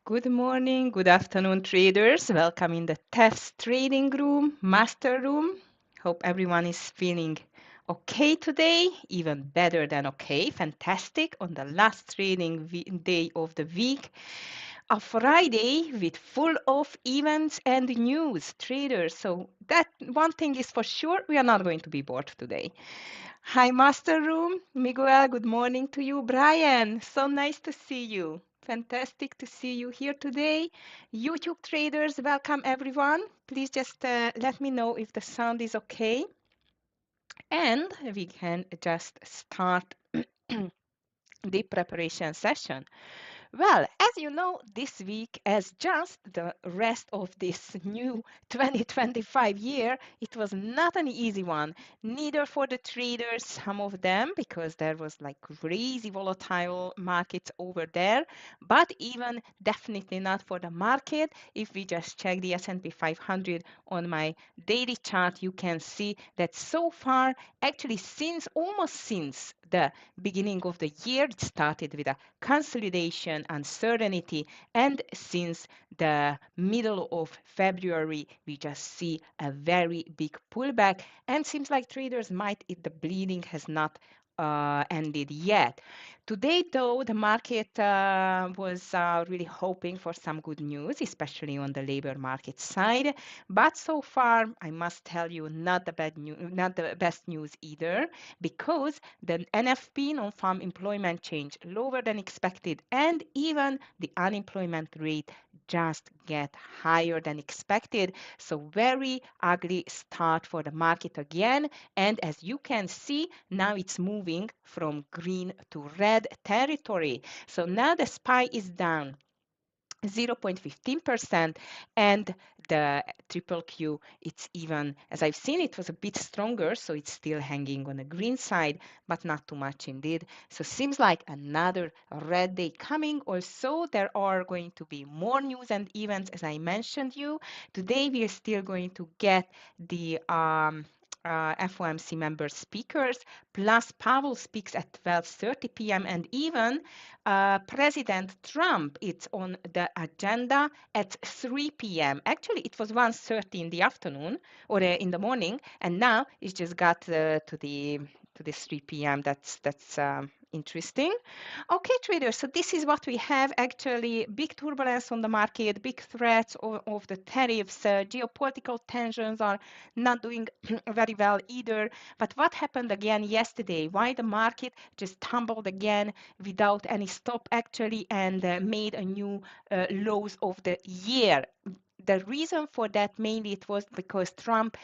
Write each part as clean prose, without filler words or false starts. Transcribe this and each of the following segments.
Good morning, good afternoon, traders. Welcome in the TEFS Trading Room, Master Room. Hope everyone is feeling okay today, even better than okay. Fantastic on the last trading day of the week. A Friday with full of events and news, traders. So that one thing is for sure, we are not going to be bored today. Hi, Master Room. Miguel, good morning to you. Brian, so nice to see you. Fantastic to see you here today. YouTube traders, welcome everyone. Please just let me know if the sound is okay. And we can just start the preparation session. Well, as you know, this week, as just the rest of this new 2025 year, it was not an easy one, neither for the traders, some of them, because there was like crazy volatile markets over there, but even definitely not for the market. If we just check the S&P 500 on my daily chart, you can see that so far, actually almost since the beginning of the year, it started with a consolidation, uncertainty, and since the middle of February, we just see a very big pullback, and seems like traders might, if the bleeding has not ended yet. Today, though, the market was really hoping for some good news, especially on the labor market side. But so far, I must tell you, not the not the best news either, because the NFP, non-farm employment, change lower than expected, and even the unemployment rate just get higher than expected. So very ugly start for the market again. And as you can see, now it's moving from green to red territory. So now the SPY is down 0.15%, and the triple Q, it's even, as I've seen, it was a bit stronger, so it's still hanging on the green side, but not too much indeed. So seems like another red day coming. Also, there are going to be more news and events, as I mentioned you. Today, we are still going to get the FOMC member speakers, plus Powell speaks at 12:30 p.m. and even President Trump, it's on the agenda at 3 p.m. Actually, it was 1:30 in the afternoon or in the morning, and now it's just got to the 3 p.m. That's interesting. Okay, traders, so this is what we have actually. Big turbulence on the market, big threats of the tariffs, geopolitical tensions are not doing very well either. But what happened again yesterday? Why the market just tumbled again without any stop actually, and made a new lows of the year? The reason for that mainly it was because Trump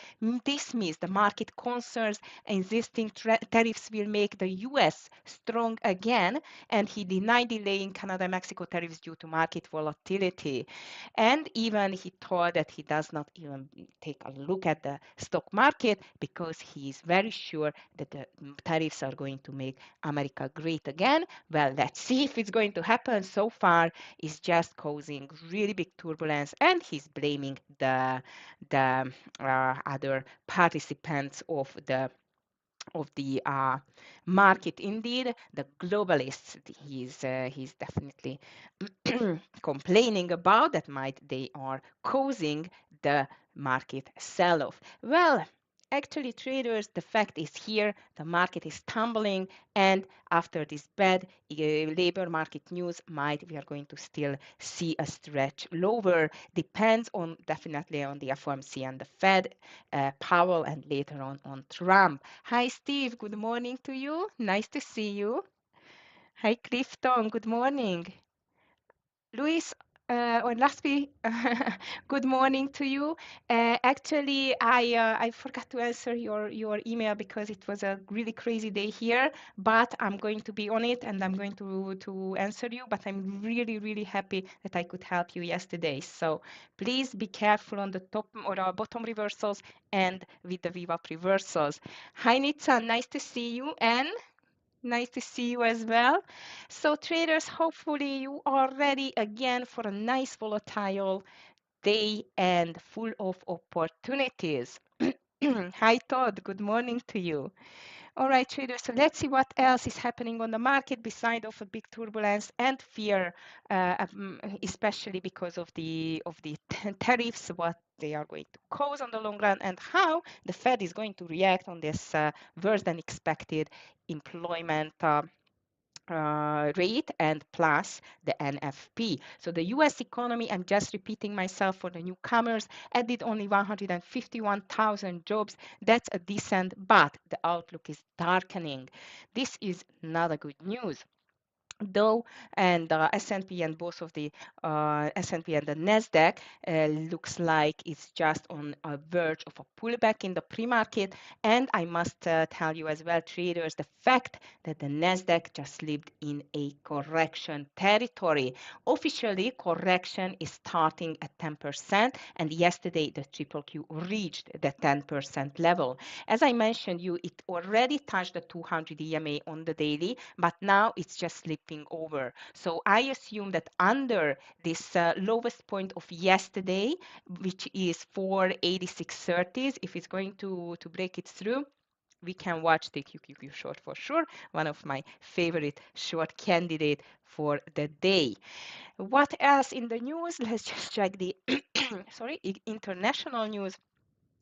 dismissed the market concerns, insisting tariffs will make the US strong again, and he denied delaying Canada-Mexico tariffs due to market volatility. And even he thought that he does not even take a look at the stock market because he is very sure that the tariffs are going to make America great again. Well, let's see if it's going to happen. So far, it's just causing really big turbulence, and he's blaming the other participants of the market. Indeed, the globalists, he's definitely complaining about that might they are causing the market sell-off. Well, actually, traders, the fact is here, the market is tumbling, and after this bad labor market news, we are going to still see a stretch lower. Depends on definitely on the FOMC and the Fed, Powell, and later on Trump. Hi, Steve. Good morning to you. Nice to see you. Hi, Clifton. Good morning. Luis, or Laspi, good morning to you. Actually, I forgot to answer your email because it was a really crazy day here, but I'm going to be on it and I'm going to answer you. But I'm really happy that I could help you yesterday. So please be careful on the top or bottom reversals and with the VWAP reversals. Hi, Nitsa, nice to see you. And nice to see you as well. So traders, hopefully you are ready again for a nice volatile day and full of opportunities. Hi, Todd. Good morning to you. All right, traders. So let's see what else is happening on the market beside of a big turbulence and fear, especially because of the tariffs, what they are going to cause on the long run, and how the Fed is going to react on this worse than expected employment. Rate and plus the NFP. So the US economy, I'm just repeating myself for the newcomers, added only 151,000 jobs. That's a decent, but the outlook is darkening. This is not a good news. Dow and S&P and both of the S&P and the Nasdaq looks like it's just on a verge of a pullback in the pre-market. And I must tell you as well, traders, the fact that the Nasdaq just lived in a correction territory. Officially, correction is starting at 10%, and yesterday the triple Q reached the 10% level. As I mentioned you, it already touched the 200 EMA on the daily, but now it's just slipping over. So I assume that under this lowest point of yesterday, which is 486.30s, if it's going to break it through, we can watch the QQQ short for sure, one of my favorite short candidate for the day. What else in the news? Let's just check the sorry, international news.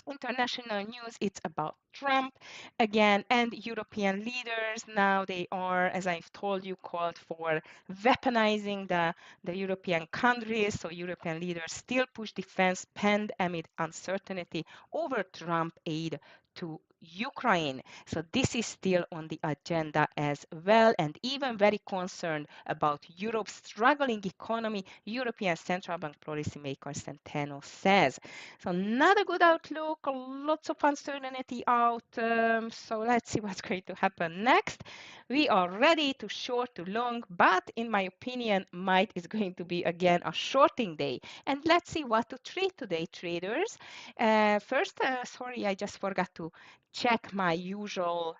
International news, it's about Trump again, and European leaders. Now they are, as I've told you, called for weaponizing the European countries. So European leaders still push defense spend amid uncertainty over Trump aid to Ukraine. So this is still on the agenda as well, and even very concerned about Europe's struggling economy, European Central Bank policymaker Centeno says. So not a good outlook, lots of uncertainty out. So let's see what's going to happen next. We are ready to short to long, but in my opinion, might is going to be again a shorting day. And let's see what to trade today, traders. First, sorry, I just forgot to check my usual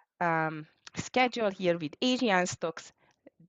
schedule here with Asian stocks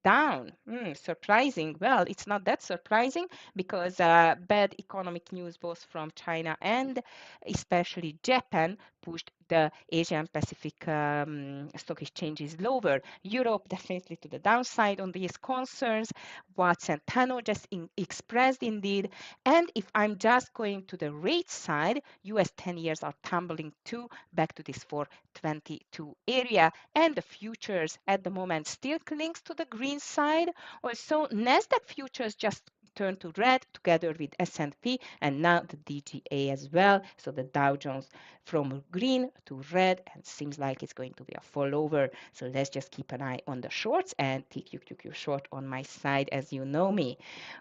down. Surprising. Well, it's not that surprising because bad economic news both from China and especially Japan pushed the Asian Pacific stock exchanges lower. Europe definitely to the downside on these concerns. What Centeno just expressed indeed. And if I'm just going to the rate side, US 10 years are tumbling too back to this 422 area, and the futures at the moment still clings to the green side. Also, Nasdaq futures just turned to red together with S&P and now the DGA as well. So the Dow Jones from green to red and seems like it's going to be a fallover. So let's just keep an eye on the shorts and TQQQ short on my side as you know me.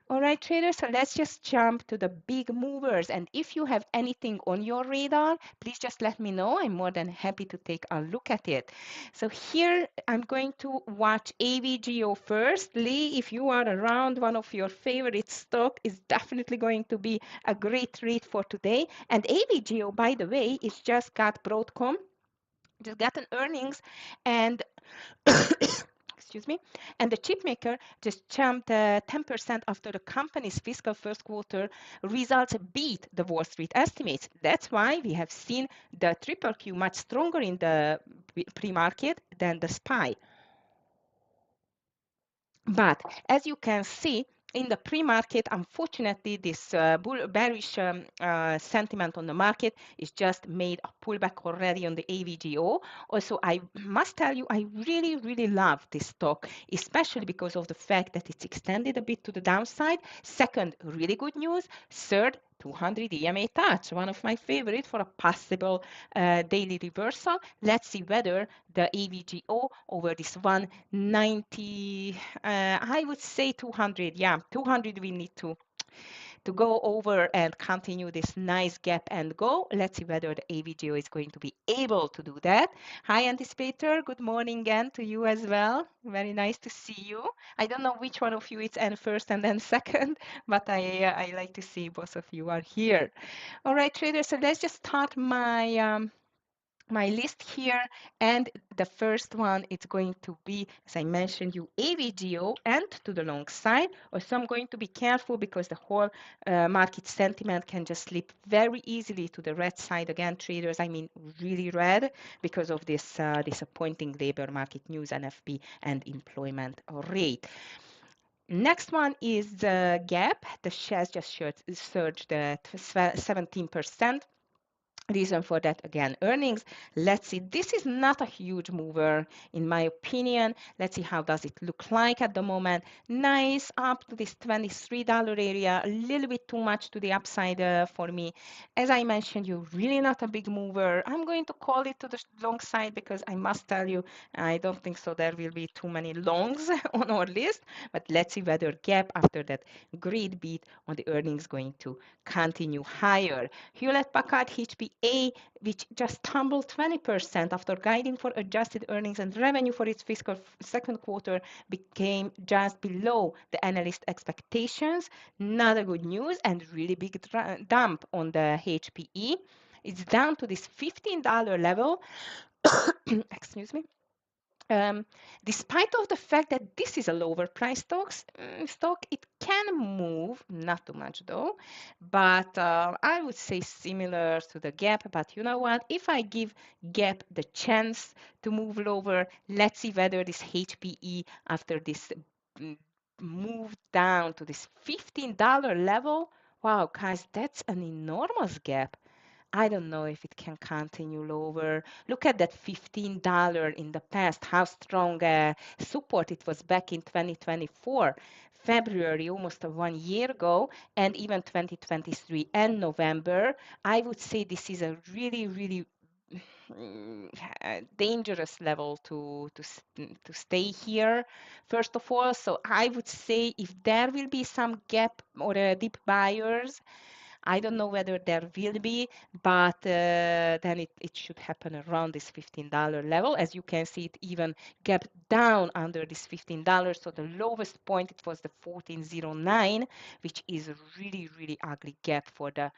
All right, traders, so let's just jump to the big movers. And if you have anything on your radar, please just let me know. I'm more than happy to take a look at it. So here I'm going to watch AVGO first. Lee, if you are around, one of your favorite stock is definitely going to be a great read for today. And AVGO, by the way, is just got Broadcom, just got an earnings, and excuse me, and the chip maker just jumped 10% after the company's fiscal first quarter results beat the Wall Street estimates. That's why we have seen the triple Q much stronger in the pre-market than the SPY. But as you can see, in the pre-market, unfortunately, this bearish sentiment on the market is just made a pullback already on the AVGO. Also, I must tell you, I really, really love this stock, especially because of the fact that it's extended a bit to the downside. Second, really good news. Third, 200 EMA touch, one of my favorite for a possible daily reversal. Let's see whether the AVGO over this 190, I would say 200. Yeah, 200 we need to go over and continue this nice gap and go. Let's see whether the AVGO is going to be able to do that. Hi, Anticipator. Good morning again to you as well. Very nice to see you. I don't know which one of you is and first and then second, but I like to see both of you are here. All right, traders. So let's just start my my list here, and the first one it's going to be, as I mentioned you, AVGO and to the long side. Also, I'm going to be careful because the whole market sentiment can just slip very easily to the red side again, traders. I mean, really red because of this disappointing labor market news, NFP, and employment rate. Next one is the gap. The shares just surged 17%. Reason for that, again, earnings. Let's see, this is not a huge mover in my opinion. Let's see how does it look like at the moment. Nice up to this $23 area, a little bit too much to the upside for me. As I mentioned, you're really not a big mover. I'm going to call it to the long side because I must tell you, I don't think so there will be too many longs on our list, but let's see whether gap after that great beat on the earnings going to continue higher. Hewlett-Packard HPA, which just tumbled 20% after guiding for adjusted earnings and revenue for its fiscal second quarter, became just below the analyst expectations. Not a good news, and really big dump on the HPE. It's down to this $15 level. Excuse me. Um, Despite of the fact that this is a lower price stock, it can move, not too much though, but I would say similar to the gap. But you know what? If I give gap the chance to move lower, let's see whether this HPE after this mm, move down to this $15 level. Wow, guys, that's an enormous gap. I don't know if it can continue lower. Look at that $15 in the past, how strong support it was back in 2024, February, almost 1 year ago, and even 2023 and November. I would say this is a really, really dangerous level to stay here, first of all. So I would say if there will be some gap or deep buyers, I don't know whether there will be, but then it should happen around this $15 level. As you can see, it even gapped down under this $15. So the lowest point, it was the 1409, which is a really, really ugly gap for the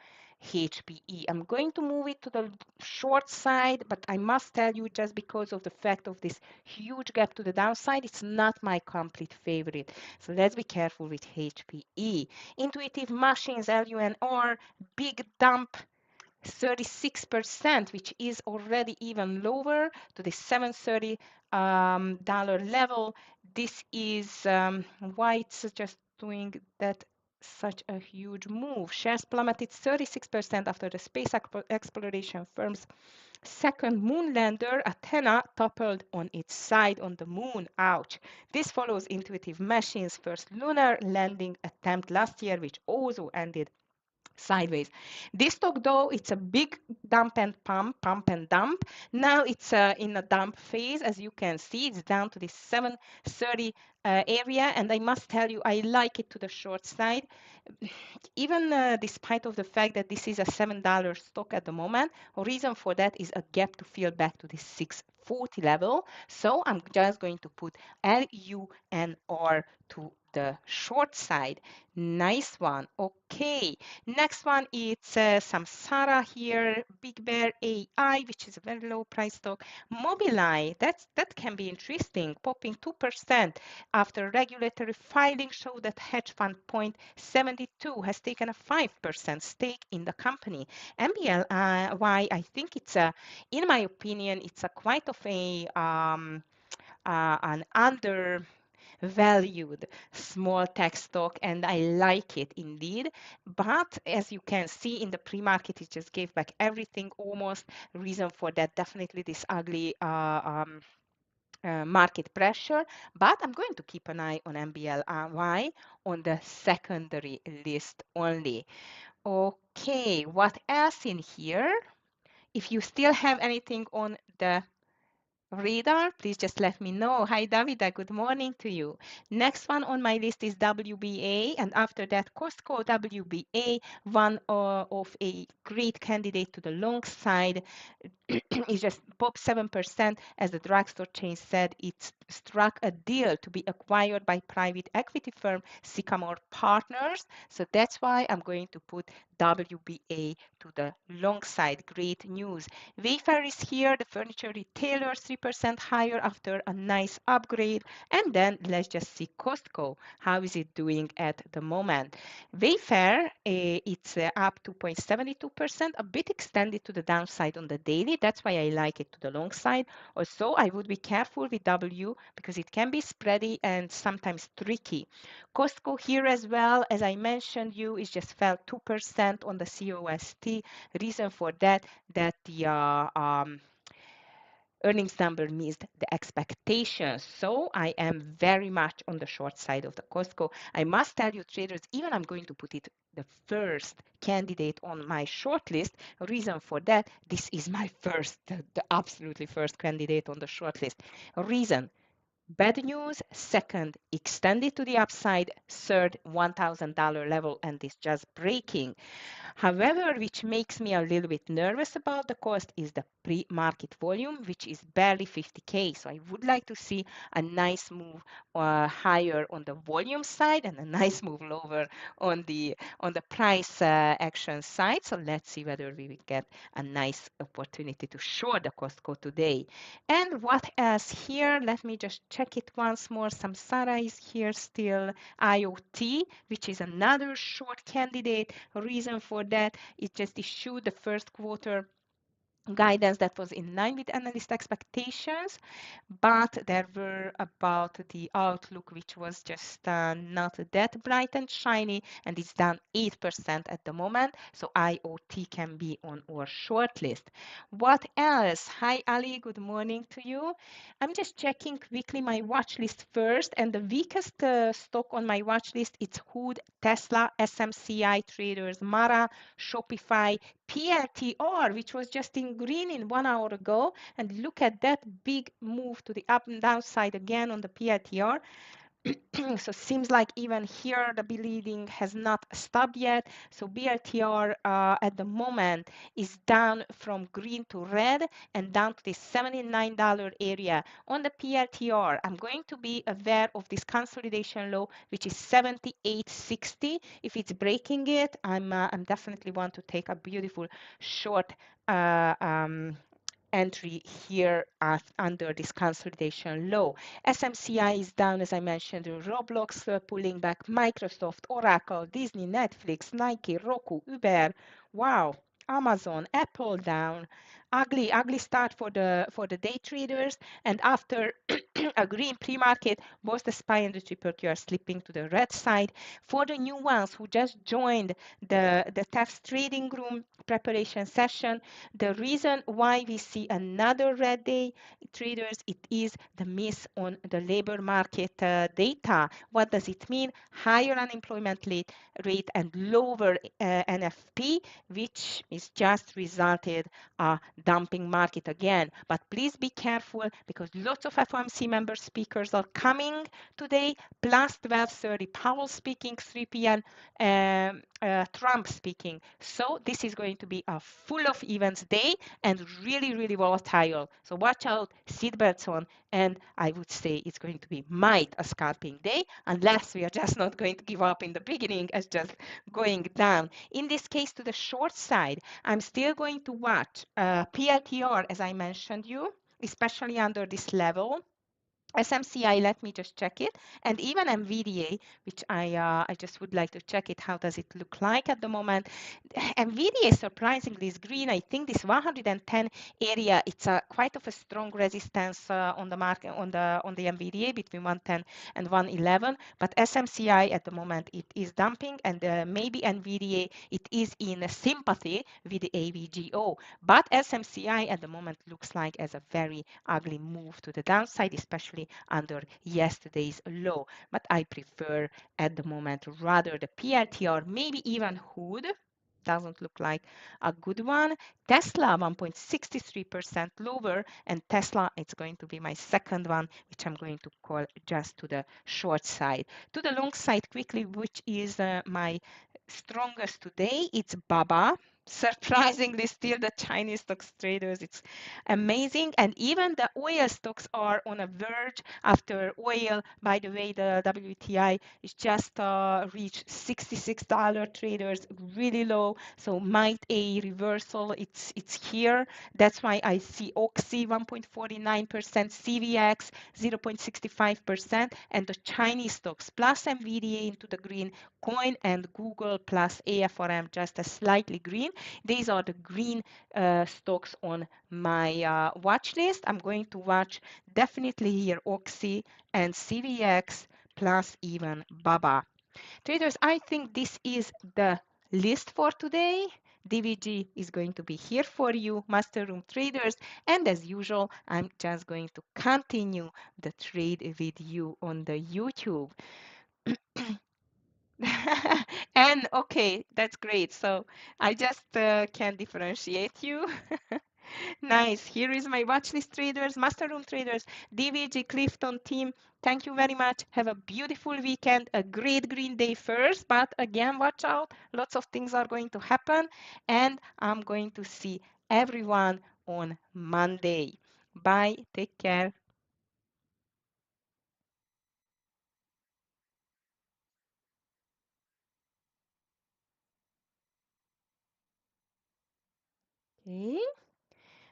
HPE. I'm going to move it to the short side, but I must tell you, just because of the fact of this huge gap to the downside, it's not my complete favorite. So let's be careful with HPE. Intuitive Machines, LUNR, big dump, 36%, which is already even lower to the $730 level. This is why it's just doing that such a huge move. Shares plummeted 36% after the space exploration firm's second moon lander, Athena, toppled on its side on the moon. Ouch. This follows Intuitive Machines' first lunar landing attempt last year, which also ended sideways. This stock, though, it's a big dump and pump and dump. Now it's in a dump phase. As you can see, it's down to the 730 area, and I must tell you, I like it to the short side. Even despite of the fact that this is a $7 stock at the moment, a reason for that is a gap to fill back to the 640 level. So I'm just going to put LUNR to the short side. Nice one. Okay. Next one is Samsara here, Big Bear AI, which is a very low price stock. Mobileye, that can be interesting, popping 2% after regulatory filing showed that hedge fund Point 72 has taken a 5% stake in the company. MBLY, I think it's a, in my opinion, it's a quite of a an undervalued small tech stock, and I like it indeed. But as you can see in the pre-market, it just gave back everything almost. Reason for that, definitely this ugly market pressure, but I'm going to keep an eye on MBLY on the secondary list only. Okay, what else in here? If you still have anything on the radar, please just let me know. Hi, Davida. Good morning to you. Next one on my list is WBA, and after that, Costco WBA, one of a great candidate to the long side. it just popped 7%. As the drugstore chain said, it struck a deal to be acquired by private equity firm Sycamore Partners. So that's why I'm going to put WBA to the long side. Great news. Wayfair is here, the furniture retailer, 3% higher after a nice upgrade. And then let's just see Costco. How is it doing at the moment? Wayfair, it's up 2.72%, a bit extended to the downside on the daily. That's why I like it to the long side. Also, I would be careful with W because it can be spready and sometimes tricky. Costco here as well, as I mentioned you, it just fell 2% on the COST. Reason for that, that the earnings number missed the expectations. So I am very much on the short side of the Costco. I must tell you, traders, even I'm going to put it the first candidate on my short list. Reason for that, this is my first, the absolutely first candidate on the short list. Reason, bad news. Second, extended to the upside. Third, $1,000 level, and it's just breaking. However, which makes me a little bit nervous about the cost is the pre-market volume, which is barely 50K. So I would like to see a nice move higher on the volume side and a nice move lower on the price action side. So let's see whether we will get a nice opportunity to short the Costco today. And what else here? Let me just check it once more. Samsara is here still. IoT, which is another short candidate. Reason for that, it just issued the first quarter guidance that was in line with analyst expectations, but there were about the outlook which was just not that bright and shiny, and it's down 8% at the moment. So IoT can be on our short list. What else? Hi Ali, good morning to you. I'm just checking quickly my watch list first, and the weakest stock on my watch list it's Hood, Tesla, SMCI traders, Mara, Shopify, PLTR, which was just in green in 1 hour ago, and look at that big move to the up and downside again on the PLTR. So seems like even here the bleeding has not stopped yet. So BLTR at the moment is down from green to red and down to the $79 area. On the PLTR, I'm going to be aware of this consolidation low, which is 78.60. If it's breaking it, I'm definitely want to take a beautiful short uh, um, entry here under this consolidation low. SMCI is down, as I mentioned, Roblox pulling back, Microsoft, Oracle, Disney, Netflix, Nike, Roku, Uber. Wow. Amazon, Apple down. Ugly start for the day traders. And after a green pre-market, both the SPY and the triple Q are slipping to the red side. For the new ones who just joined the TEFS Trading Room preparation session, the reason why we see another red day, traders, it is the miss on the labor market data. What does it mean? Higher unemployment rate and lower NFP, which is just resulted a dumping market again. But please be careful because lots of FOMC member speakers are coming today, plus 12:30 Powell speaking, 3 p.m. Trump speaking. So this is going to be a full of events day and really volatile. So watch out, seatbelts on, and I would say it's going to be might a scalping day unless we are just not going to give up in the beginning as just going down. In this case, to the short side, I'm still going to watch PLTR, as I mentioned you, especially under this level. SMCI, let me just check it, and even NVDA, which I just would like to check it. How does it look like at the moment? NVDA surprisingly is green. I think this 110 area, it's a quite of a strong resistance on the market on the NVDA between 110 and 111. But SMCI at the moment it is dumping, and maybe NVDA it is in sympathy with the AVGO. But SMCI at the moment looks like as a very ugly move to the downside, especially under yesterday's low. But I prefer at the moment rather the PLTR, maybe even Hood. Doesn't look like a good one. Tesla 1.63% lower, and Tesla it's going to be my second one, which I'm going to call just to the short side. To the long side quickly, which is my strongest today, it's BABA. Surprisingly, still the Chinese stocks traders, it's amazing. And even the oil stocks are on a verge after oil. By the way, the WTI is just reached $66 traders, really low. So might a reversal, it's here. That's why I see Oxy 1.49%, CVX 0.65%, and the Chinese stocks plus NVDA into the green, Coin and Google plus AFRM just a slightly green. These are the green stocks on my watch list. I'm going to watch definitely here Oxy and CVX plus even Baba. Traders, I think this is the list for today. DVG is going to be here for you, Master Room traders. And as usual, I'm just going to continue the trade with you on the YouTube. And okay, that's great. So I just can differentiate you. Nice. Here is my watchlist traders, master room traders, DVG Clifton team. Thank you very much. Have a beautiful weekend, a great green day first. But again, watch out. Lots of things are going to happen. And I'm going to see everyone on Monday. Bye. Take care. Okay.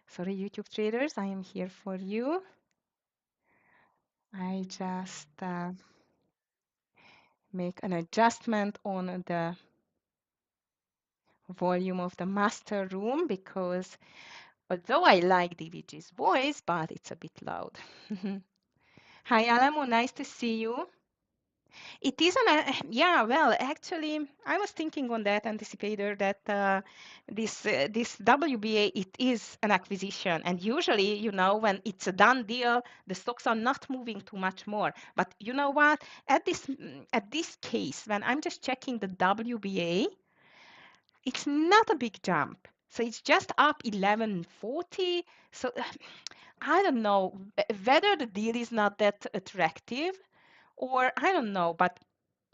Sorry, YouTube traders, I am here for you. I just make an adjustment on the volume of the master room because although I like DVG's voice, but it's a bit loud. Hi, Alamo, nice to see you. It is yeah, well, actually, I was thinking on that anticipator that this WBA, it is an acquisition. And usually, when it's a done deal, the stocks are not moving too much more. But you know what? At this case, when I'm just checking the WBA, it's not a big jump. So it's just up 1140. So I don't know whether the deal is not that attractive or I don't know, but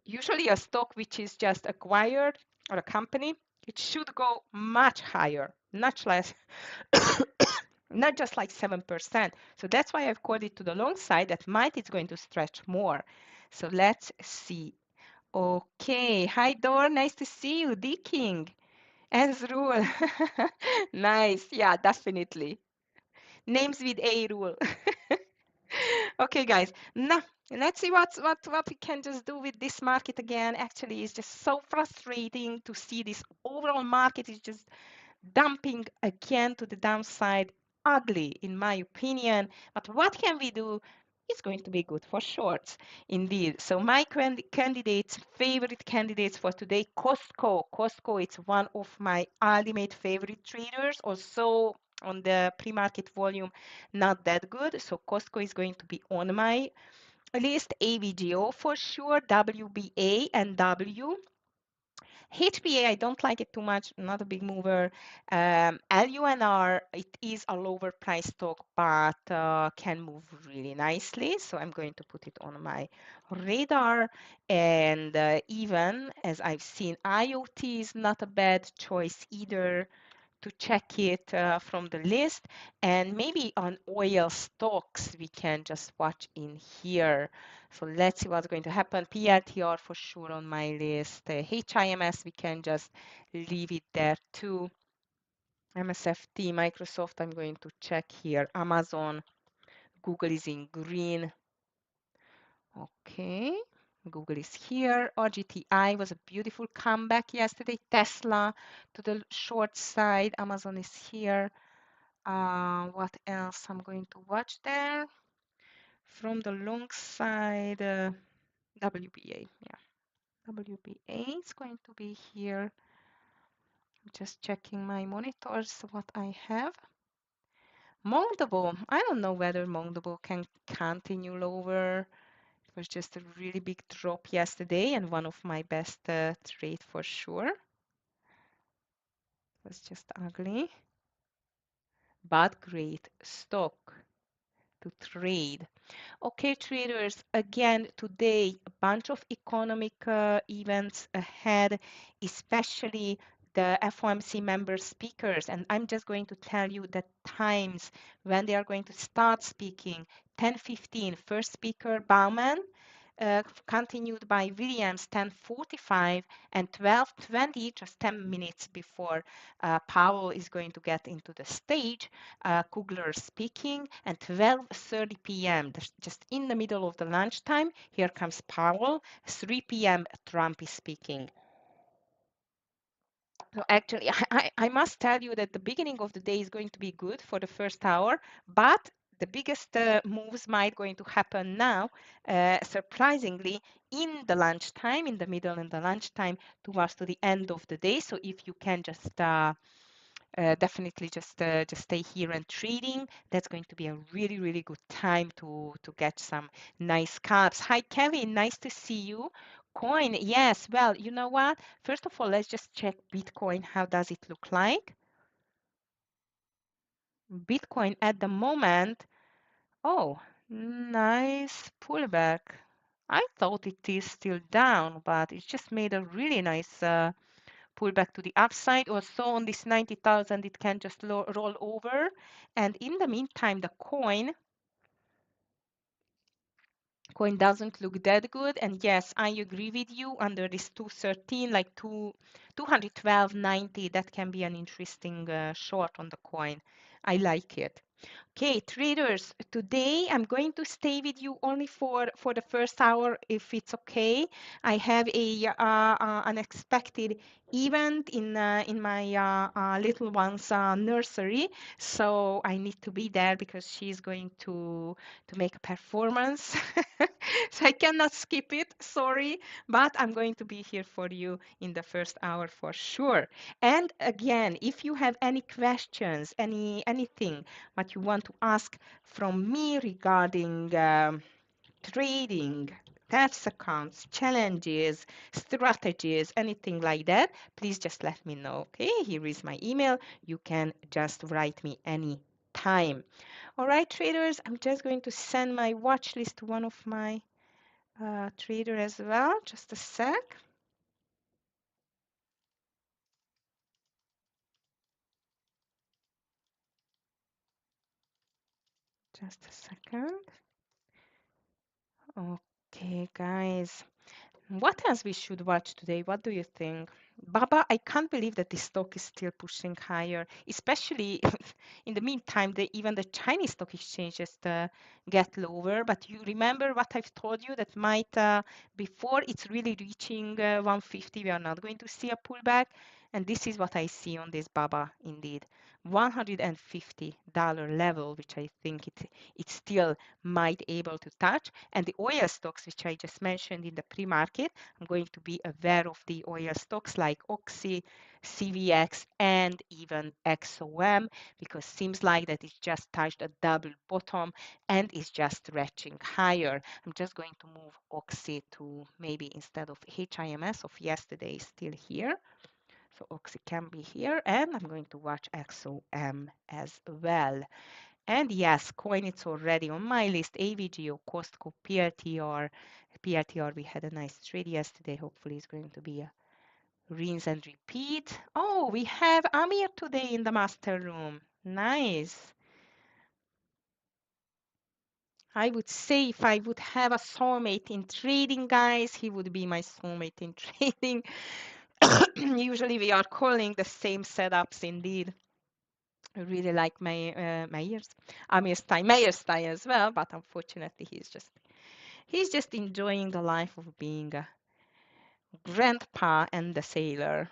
usually a stock which is just acquired or a company, it should go much higher, much less, not just like 7%. So that's why I've called it to the long side that might it's going to stretch more. So let's see. Okay. Hi, Dor. Nice to see you. D King. As rule. Nice. Yeah, definitely. Names with A rule. Okay, guys. Now, let's see what we can just do with this market again. Actually, it's just so frustrating to see this overall market is just dumping again to the downside. Ugly, in my opinion. But what can we do? It's going to be good for shorts, indeed. So my candidates, favorite candidates for today, Costco. Costco, it's one of my ultimate favorite traders. Also on the pre-market volume, not that good. So Costco is going to be on my list. AVGO for sure, WBA and W. HPA, I don't like it too much, not a big mover. LUNR, it is a lower price stock, but can move really nicely. So I'm going to put it on my radar. And even as I've seen, IoT is not a bad choice either to check it from the list. And maybe on oil stocks, we can just watch in here. So let's see what's going to happen. PLTR for sure on my list. HIMS, we can just leave it there too. MSFT, Microsoft, I'm going to check here. Amazon, Google is in green. Okay, Google is here. RGTI was a beautiful comeback yesterday. Tesla to the short side. Amazon is here. What else I'm going to watch there? From the long side, WBA. Yeah, WBA is going to be here. I'm just checking my monitors, what I have. Moldavo. I don't know whether Moldavo can continue lower. It was just a really big drop yesterday and one of my best trade for sure. It was just ugly, but great stock to trade. Okay, traders, again, today, a bunch of economic events ahead, especially the FOMC member speakers, and I'm just going to tell you the times when they are going to start speaking. 10:15, first speaker Bauman, continued by Williams 10:45, and 12:20, just 10 minutes before Powell is going to get into the stage, Kugler speaking, and 12:30 p.m., just in the middle of the lunchtime, here comes Powell. 3 p.m., Trump is speaking. So actually, I must tell you that the beginning of the day is going to be good for the first hour, but the biggest moves might going to happen now, surprisingly, in the lunchtime, in the middle and the lunchtime, towards to the end of the day. So if you can just definitely just stay here and trading, that's going to be a really good time to get some nice scalps. Hi Kevin, nice to see you. Coin, yes, well, you know what, first of all, let's just check Bitcoin. How does it look like? Bitcoin at the moment, oh, nice pullback. I thought it is still down, but it just made a really nice pull back to the upside. Also on this 90,000, it can just roll over. And in the meantime, the coin doesn't look that good. And yes, I agree with you, under this 213, like 212.90, that can be an interesting short on the coin. I like it. Okay, traders, today I'm going to stay with you only for the first hour, if it's okay. I have a unexpected event in my little one's nursery, so I need to be there because she's going to make a performance. So I cannot skip it, sorry, but I'm going to be here for you in the first hour for sure. And again, if you have any questions, anything what you want to ask from me regarding trading, TEFS accounts, challenges, strategies, anything like that, please just let me know. Okay, here is my email. You can just write me any time. All right, traders, I'm just going to send my watch list to one of my trader as well. Just a sec. Just a second. Okay, guys. What else we should watch today? What do you think? Baba, I can't believe that this stock is still pushing higher, especially in the meantime, even the Chinese stock exchange just get lower. But you remember what I've told you, that might, before it's really reaching 150, we are not going to see a pullback. And this is what I see on this Baba indeed. $150 level, which I think it still might able to touch. And the oil stocks, which I just mentioned in the pre-market, I'm going to be aware of the oil stocks like Oxy, CVX, and even XOM, because seems like that it just touched a double bottom and is just stretching higher. I'm just going to move Oxy to maybe, instead of HIMS of yesterday, still here. So Oxy can be here, and I'm going to watch XOM as well. And yes, coin, it's already on my list. AVGO, Costco, PRTR. PRTR, we had a nice trade yesterday. Hopefully it's going to be a rinse and repeat. Oh, we have Amir today in the master room. Nice. I would say if I would have a soulmate in trading, guys, he would be my soulmate in trading. Usually we are calling the same setups indeed. I really like Meyer style as well, but unfortunately he's just enjoying the life of being a grandpa and a sailor,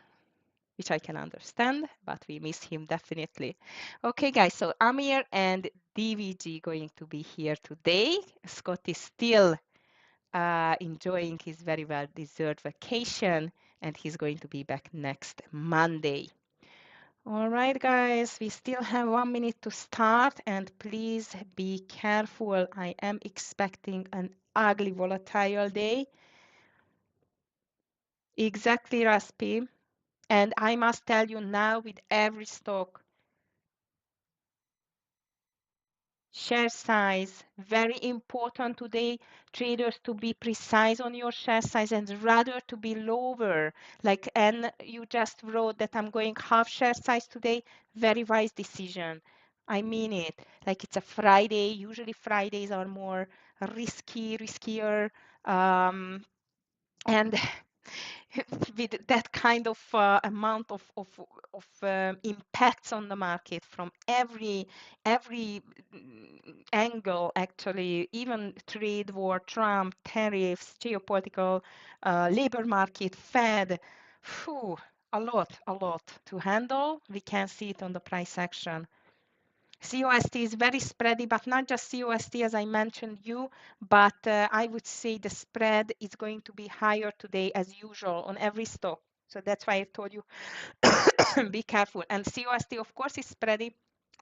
which I can understand, but we miss him definitely. Okay, guys, so Amir and DVG going to be here today. Scott is still enjoying his very well-deserved vacation, and he's going to be back next Monday. All right, guys, we still have 1 minute to start, and please be careful. I am expecting an ugly volatile day. Exactly, Raspi. And I must tell you now, with every stock, Share size, very important today, traders, to be precise on your share size and rather to be lower. Like, and you just wrote that I'm going half share size today, very wise decision. I mean it. Like, it's a Friday. Usually Fridays are more riskier. And with that kind of amount of impacts on the market from every angle, actually, even trade war, Trump, tariffs, geopolitical, labor market, Fed, phew, a lot to handle. We can see it on the price action. COST is very spready, but not just COST, as I mentioned you, but I would say the spread is going to be higher today as usual on every stock. So that's why I told you be careful. And COST, of course, is spready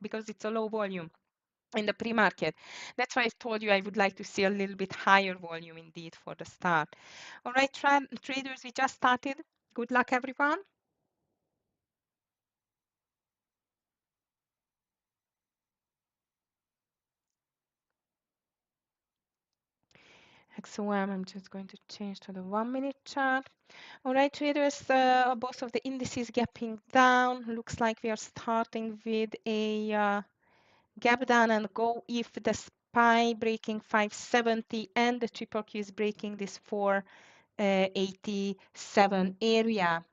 because it's a low volume in the pre-market. That's why I told you I would like to see a little bit higher volume indeed for the start. All right, traders, we just started. Good luck, everyone. XOM, I'm just going to change to the 1-minute chart. All right, traders, both of the indices gapping down. Looks like we are starting with a gap down and go if the SPY breaking 570 and the triple Q is breaking this 487 area.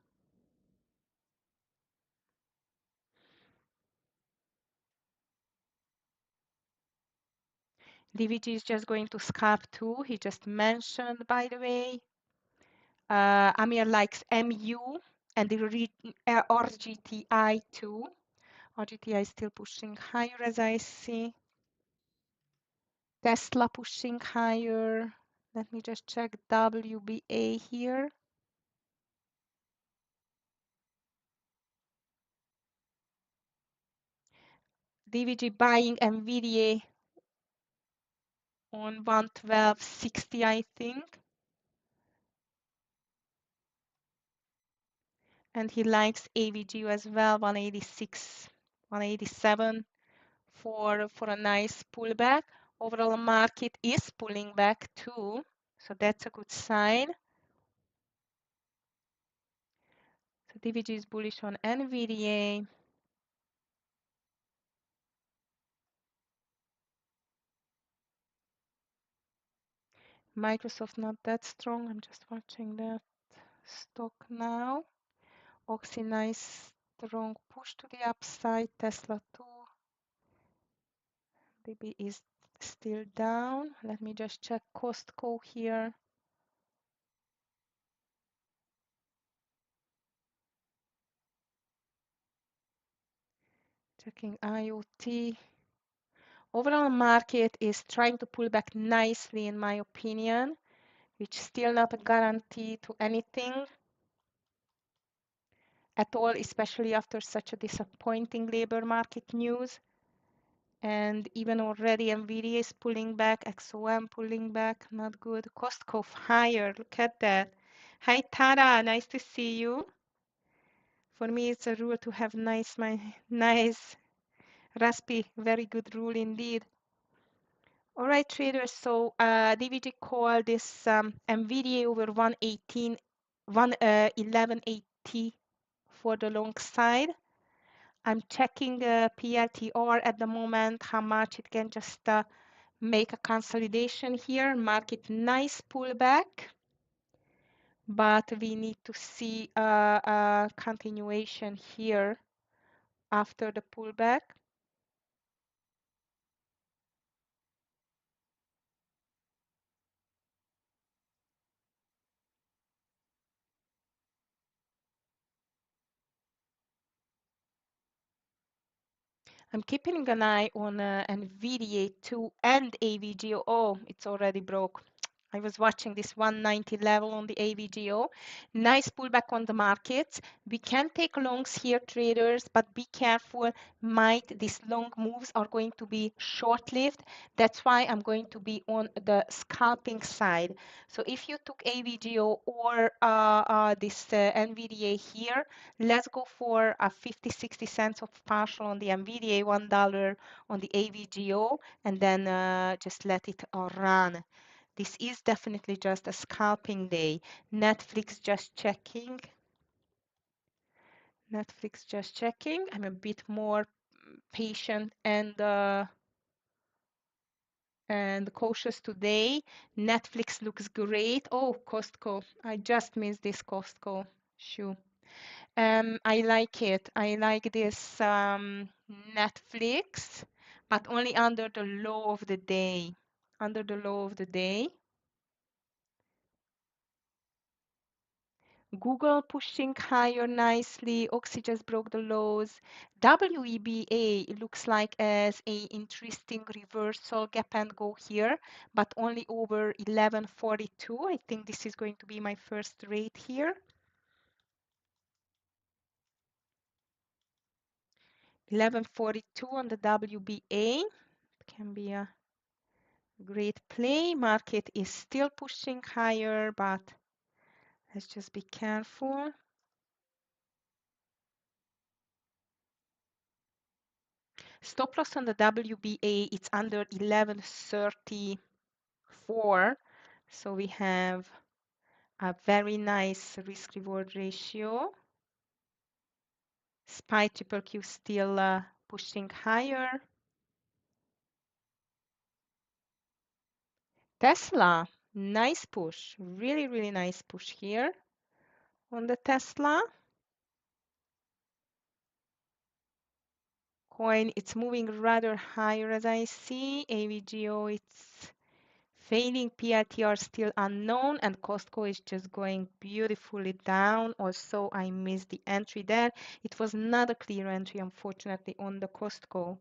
DVG is just going to scalp too. He just mentioned, by the way. Amir likes MU and the RGTI too. RGTI is still pushing higher as I see. Tesla pushing higher. Let me just check WBA here. DVG buying NVIDIA on 112.60, I think. And he likes AVG as well, 186, 187 for a nice pullback. Overall market is pulling back too, so that's a good sign. So DVG is bullish on NVIDIA. Microsoft not that strong. I'm just watching that stock now. Oxy nice strong push to the upside. Tesla too. DB is still down. Let me just check Costco here. Checking IoT. Overall market is trying to pull back nicely in my opinion, which is still not a guarantee to anything at all, especially after such a disappointing labor market news. And even already NVIDIA is pulling back, XOM pulling back, not good. Costco higher, look at that. Hi Tara, nice to see you. For me, it's a rule to have nice, raspy, very good rule indeed. All right, traders, so DVG called this NVIDIA over 118, 1180 for the long side. I'm checking PLTR at the moment, how much it can just make a consolidation here. Market nice pullback, but we need to see a continuation here after the pullback. I'm keeping an eye on NVIDIA 2 and AVG. Oh, it's already broke. I was watching this 190 level on the AVGO. Nice pullback on the markets. We can take longs here, traders, but be careful. Might these long moves are going to be short-lived. That's why I'm going to be on the scalping side. So if you took AVGO or this NVDA here, let's go for a 50-60 cents of partial on the NVDA, $1 on the AVGO, and then just let it run. This is definitely just a scalping day. Netflix just checking. Netflix just checking. I'm a bit more patient and cautious today. Netflix looks great. Oh, Costco. I just missed this Costco shoe. I like it. I like this Netflix, but only under the low of the day. Under the low of the day. Google pushing higher nicely. Oxy just broke the lows. WEBA looks like as a interesting reversal gap and go here, but only over 1142. I think this is going to be my first rate here. 1142 on the WBA can be a great play. Market is still pushing higher, but let's just be careful. Stop loss on the WBA, it's under 1134. So we have a very nice risk reward ratio. SPY triple Q still pushing higher. Tesla, nice push. Really, really nice push here on the Tesla. Coin, it's moving rather higher as I see. AVGO, it's failing. PRTR still unknown, and Costco is just going beautifully down. Also, I missed the entry there. It was not a clear entry, unfortunately, on the Costco.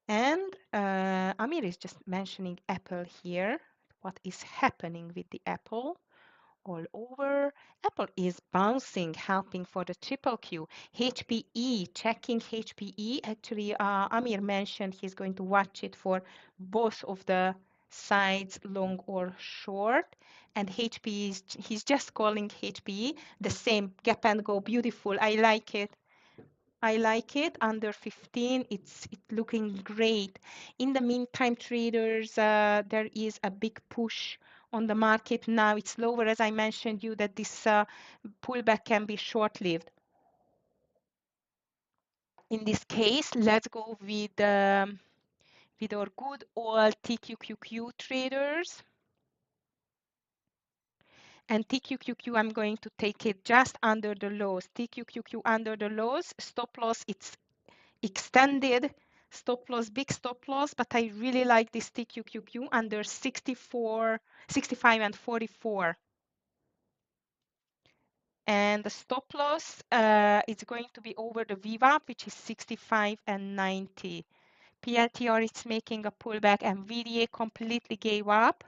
And Amir is just mentioning Apple here. What is happening with the Apple? All over. Apple is bouncing, helping for the triple Q. HPE, checking HPE. Actually, Amir mentioned he's going to watch it for both of the sides, long or short. And HPE, he's just calling HPE the same gap and go. Beautiful. I like it. I like it. Under 15, it's looking great. In the meantime, traders, there is a big push on the market now. It's lower, as I mentioned you, that this pullback can be short-lived. In this case, let's go with our good old TQQQ traders. And TQQQ, I'm going to take it just under the lows. TQQQ under the lows. Stop loss, it's extended stop loss, big stop loss, but I really like this TQQQ under 64, 65 and 44. And the stop loss is going to be over the VWAP, which is 65 and 90. PLTR is making a pullback and VDA completely gave up.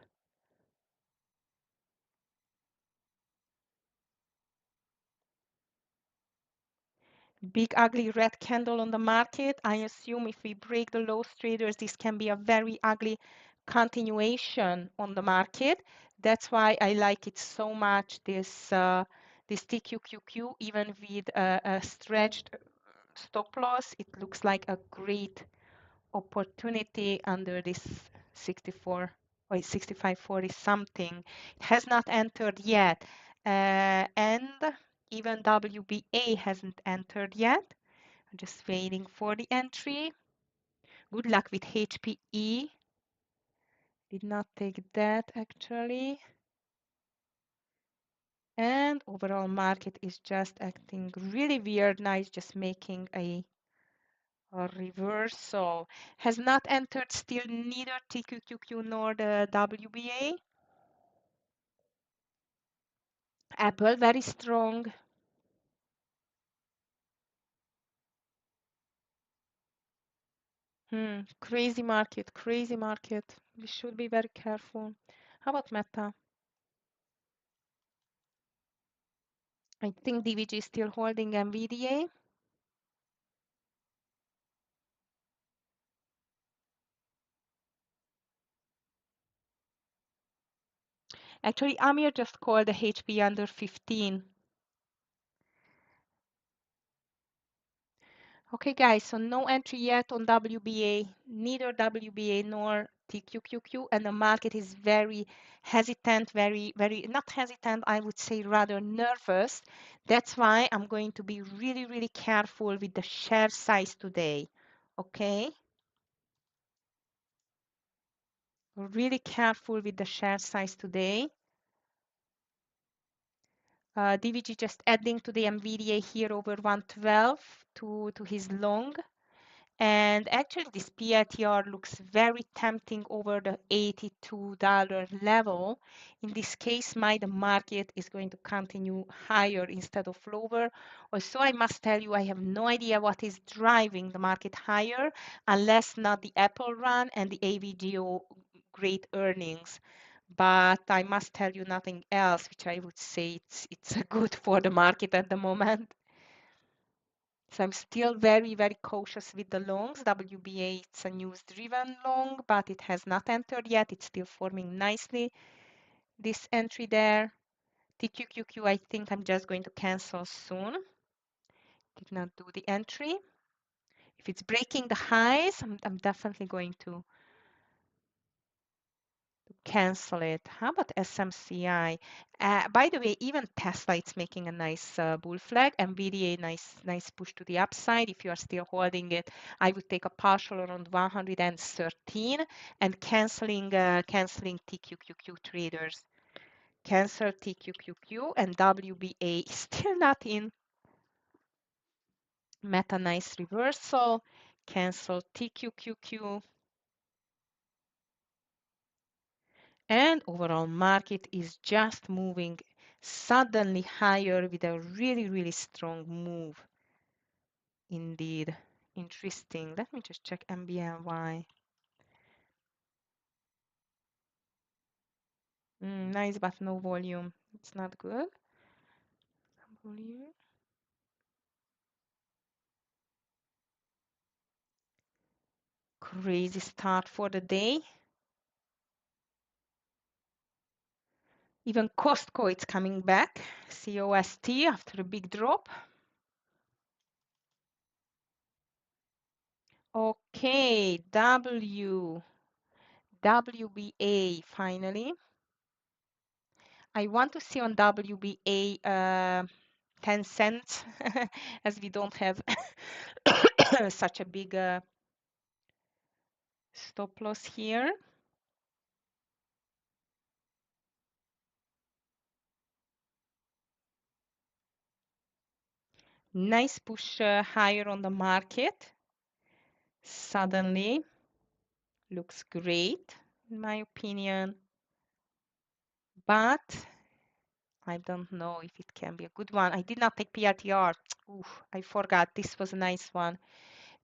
Big ugly red candle on the market. I assume if we break the lows, traders, this can be a very ugly continuation on the market. That's why I like it so much, this TQQQ, even with a stretched stop loss. It looks like a great opportunity under this 64 or 65.40 something. It has not entered yet. And even WBA hasn't entered yet. I'm just waiting for the entry. Good luck with HPE. Did not take that actually. And overall market is just acting really weird. Now it's just making a reversal. Has not entered still neither TQQQ nor the WBA. Apple very strong. Crazy market, crazy market. We should be very careful. How about Meta? I think DVG is still holding NVDA. Actually, Amir just called the HP under 15. Okay, guys, so no entry yet on WBA, neither WBA nor TQQQ, and the market is very hesitant, very, not hesitant, I would say rather nervous. That's why I'm going to be really, really careful with the share size today. Okay? Really careful with the share size today. DVG just adding to the NVDA here over 112 to his long. And actually, this PITR looks very tempting over the $82 level. In this case, the market is going to continue higher instead of lower. Also, I must tell you, I have no idea what is driving the market higher, unless not the Apple run and the AVGO great earnings. But I must tell you nothing else, which I would say it's good for the market at the moment. So I'm still very cautious with the longs. WBA, it's a news-driven long, but it has not entered yet. It's still forming nicely. This entry there. TQQQ, I think I'm just going to cancel soon. Did not do the entry. If it's breaking the highs, I'm definitely going to cancel it. How about SMCI? By the way, even Tesla, it's making a nice bull flag. NVIDIA, nice push to the upside. If you are still holding it, I would take a partial around 113 and canceling TQQQ traders. Cancel TQQQ and WBA is still not in. Meta nice reversal. Cancel TQQQ. And overall market is just moving suddenly higher with a really strong move. Indeed, interesting. Let me just check MBNY. Nice, but no volume. It's not good. Volume. Crazy start for the day. Even Costco is coming back. COST after a big drop. Okay, WBA finally. I want to see on WBA 10 cents as we don't have such a big stop loss here. Nice push higher on the market. Suddenly looks great in my opinion, but I don't know if it can be a good one. I did not take PRTR. Oof, I forgot. This was a nice one.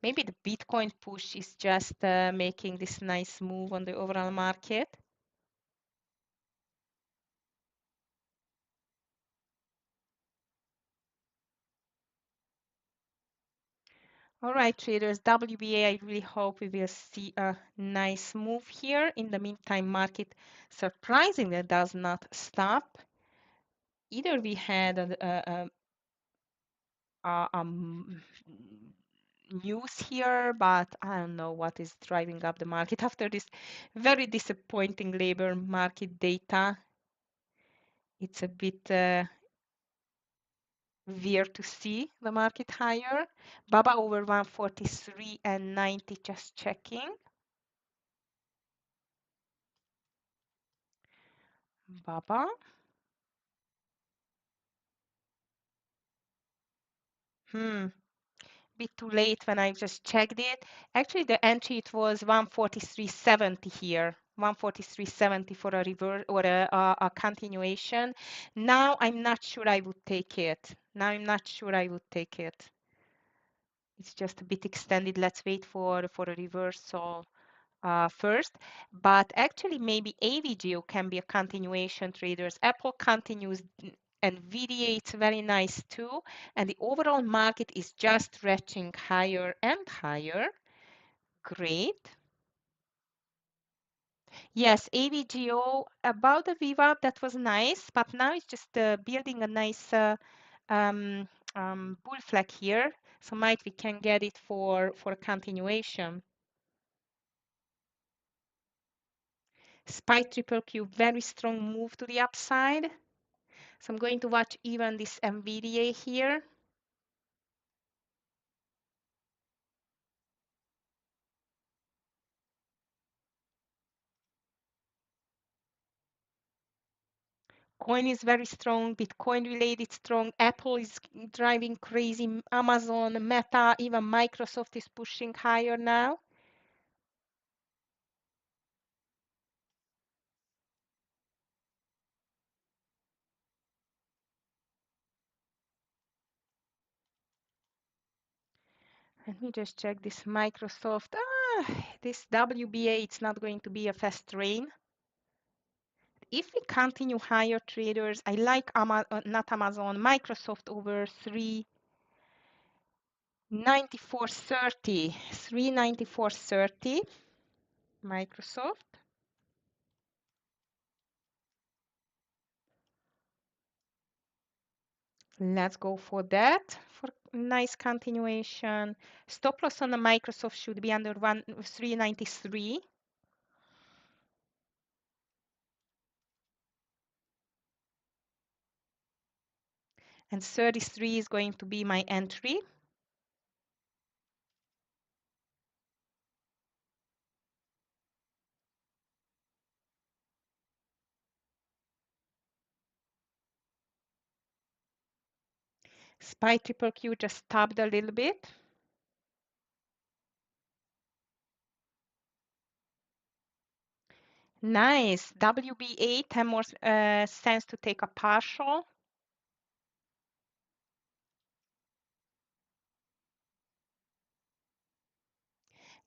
Maybe the Bitcoin push is just making this nice move on the overall market. All right, traders, WBA, I really hope we will see a nice move here. In the meantime, market surprisingly does not stop. Either we had news here, but I don't know what is driving up the market after this very disappointing labor market data. It's a bit weird to see the market higher. BABA over 143 and 90, just checking. BABA. Bit too late when I just checked it. Actually, the entry it was 143.70 here. 143.70 for a reverse or a continuation. Now I'm not sure I would take it. Now I'm not sure I would take it. It's just a bit extended. Let's wait for a reversal first. But actually, maybe AVGO can be a continuation traders. Apple continues NVIDIA, it's very nice too. And the overall market is just stretching higher and higher. Great. Yes, AVGO about the VWAP, that was nice, but now it's just building a nice um, bull flag here. So might we can get it for a continuation. SPY triple Q, very strong move to the upside. So I'm going to watch even this NVDA here. Coin is very strong, Bitcoin related strong, Apple is driving crazy, Amazon, Meta, even Microsoft is pushing higher now. Let me just check this Microsoft. This WBA, it's not going to be a fast train. If we continue higher traders, I like not Amazon, Microsoft over 394.30, 394.30, Microsoft. Let's go for that for nice continuation. Stop loss on the Microsoft should be under 393. And 33 is going to be my entry. SPY triple Q just stopped a little bit. Nice. WBA, 10 more cents to take a partial.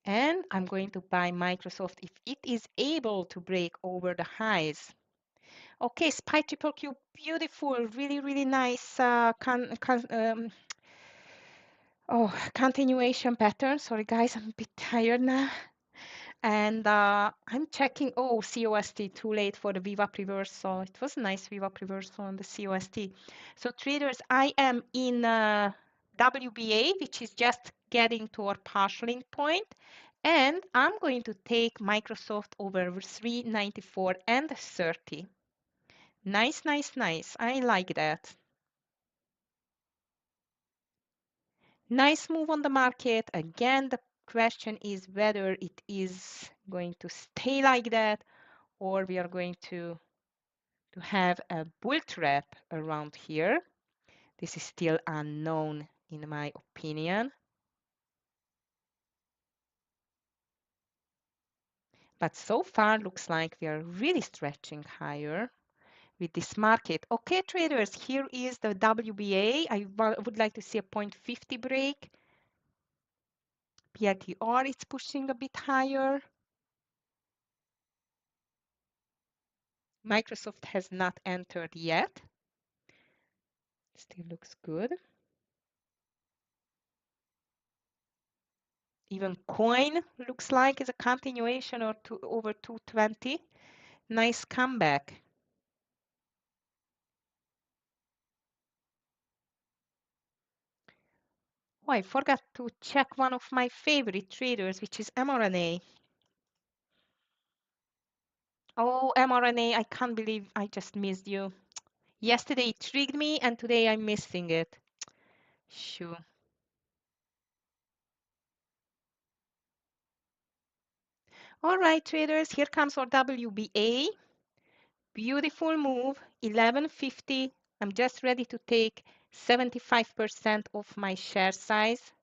And I'm going to buy Microsoft if it is able to break over the highs. Okay, SPY triple Q, beautiful, really, really nice continuation pattern. Sorry, guys, I'm a bit tired now. And I'm checking, COST, too late for the VWAP reversal. It was a nice VWAP reversal on the COST. So traders, I am in WBA, which is just getting to our partialing point. And I'm going to take Microsoft over 394 and 30. Nice, nice, nice. I like that. Nice move on the market. Again, the question is whether it is going to stay like that or we are going to have a bull trap around here. This is still unknown in my opinion. But so far looks like we are really stretching higher with this market. Okay, traders, here is the WBA. I would like to see a 0.50 break. PLTR is pushing a bit higher. Microsoft has not entered yet. Still looks good. Even coin looks like is a continuation or over 220. Nice comeback. Oh, I forgot to check one of my favorite traders, which is mRNA. Oh, mRNA, I can't believe I just missed you. Yesterday it trigged me and today I'm missing it. Sure. All right, traders, here comes our WBA. Beautiful move, 1150. I'm just ready to take 75% of my share size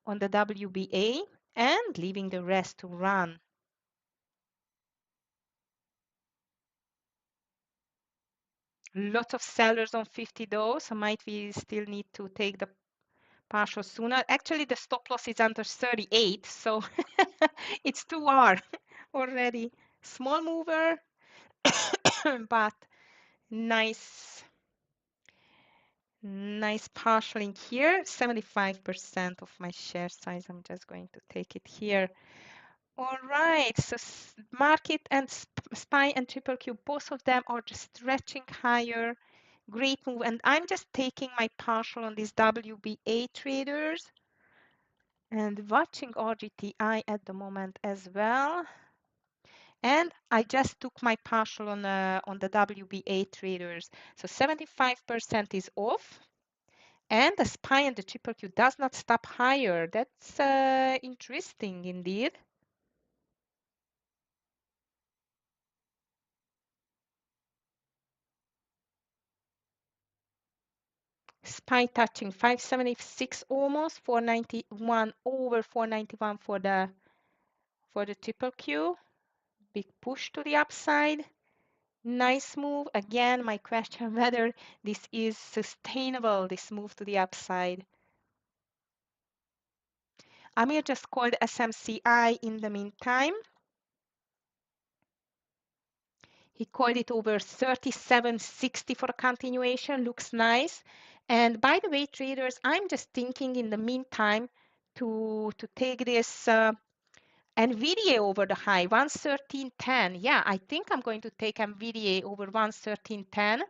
on the WBA and leaving the rest to run. Lots of sellers on 50 though, so might we still need to take the partial sooner. Actually, the stop loss is under 38, so it's 2R already. Small mover, but nice Nice partialing here. 75% of my share size. I'm just going to take it here. All right, so market and SPY and triple Q, both of them are just stretching higher. Great move. And I'm just taking my partial on these WBA traders and watching RGTI at the moment as well. And I just took my partial on the WBA traders. So 75% is off. And the SPY and the triple Q does not stop higher. That's interesting indeed. SPY touching 576 almost, 491 over 491 for the triple Q. Big push to the upside. Nice move. Again, my question whether this is sustainable, this move to the upside. Amir just called SMCI in the meantime. He called it over 37.60 for a continuation. Looks nice. And by the way, traders, I'm just thinking in the meantime to take this NVDA over the high, 113.10. Yeah, I think I'm going to take NVDA over 113.10.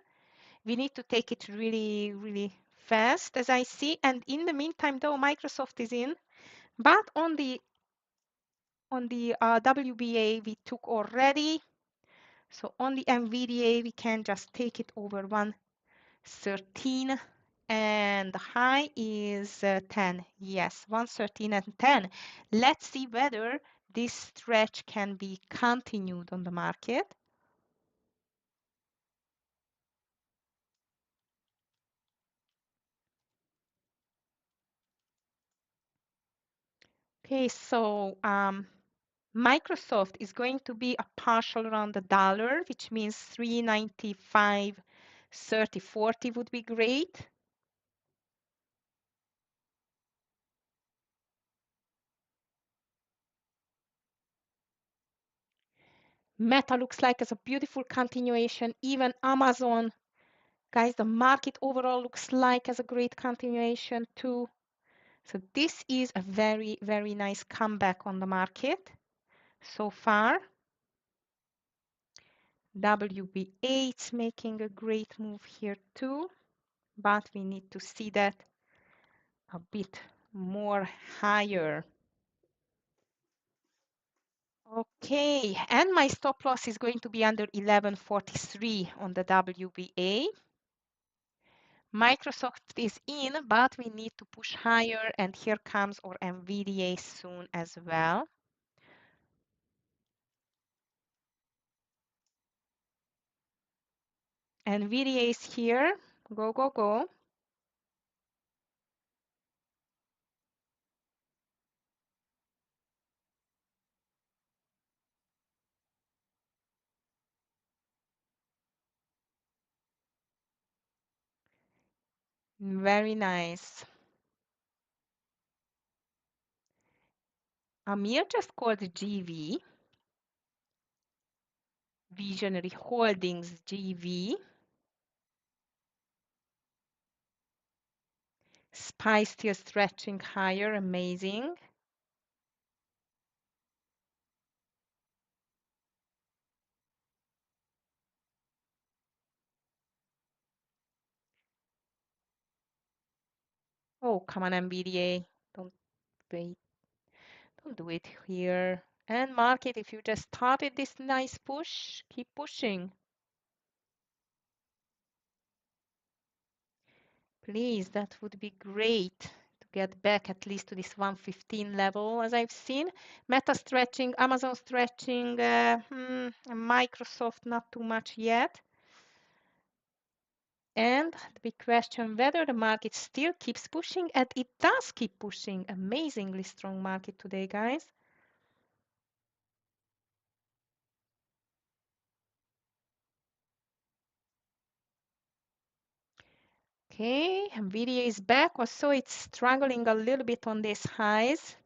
We need to take it really, really fast, as I see. And in the meantime, though, Microsoft is in. But on the WBA, we took already. So on the NVDA, we can just take it over 113. And the high is 10. Yes, 113 and 10. Let's see whether this stretch can be continued on the market. Okay, so Microsoft is going to be a partial around the dollar, which means 395, 30, 40 would be great. Meta looks like it's a beautiful continuation. Even Amazon, guys, the market overall looks like as a great continuation too. So this is a very, very nice comeback on the market so far. WB8 making a great move here too, but we need to see that a bit more higher. Okay, and my stop loss is going to be under 1143 on the WBA. Microsoft is in, but we need to push higher, and here comes our NVDA soon as well. NVDA is here. Go, go, go. Very nice. Amir just called GV. Visionary Holdings GV. SPY still stretching higher. Amazing. Oh, come on, NVDA. Don't wait. Don't do it here. And market, if you just started this nice push, keep pushing. Please, that would be great to get back at least to this 115 level as I've seen. Meta stretching, Amazon stretching, Microsoft not too much yet. And the big question whether the market still keeps pushing, and it does keep pushing. Amazingly strong market today, guys. Okay, Nvidia is back. Also, it's struggling a little bit on these highs.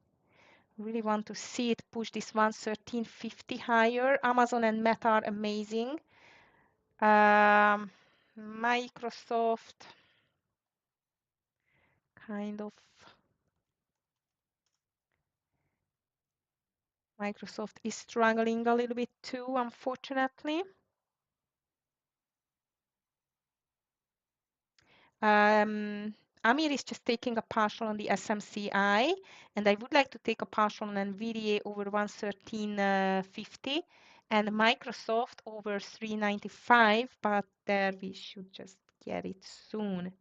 Really want to see it push this 113.50 higher. Amazon and Meta are amazing. Microsoft, kind of. Microsoft is struggling a little bit too, unfortunately. Amir is just taking a partial on the SMCI, and I would like to take a partial on NVIDIA over 113.50 and Microsoft over 395, but there we should just get it soon.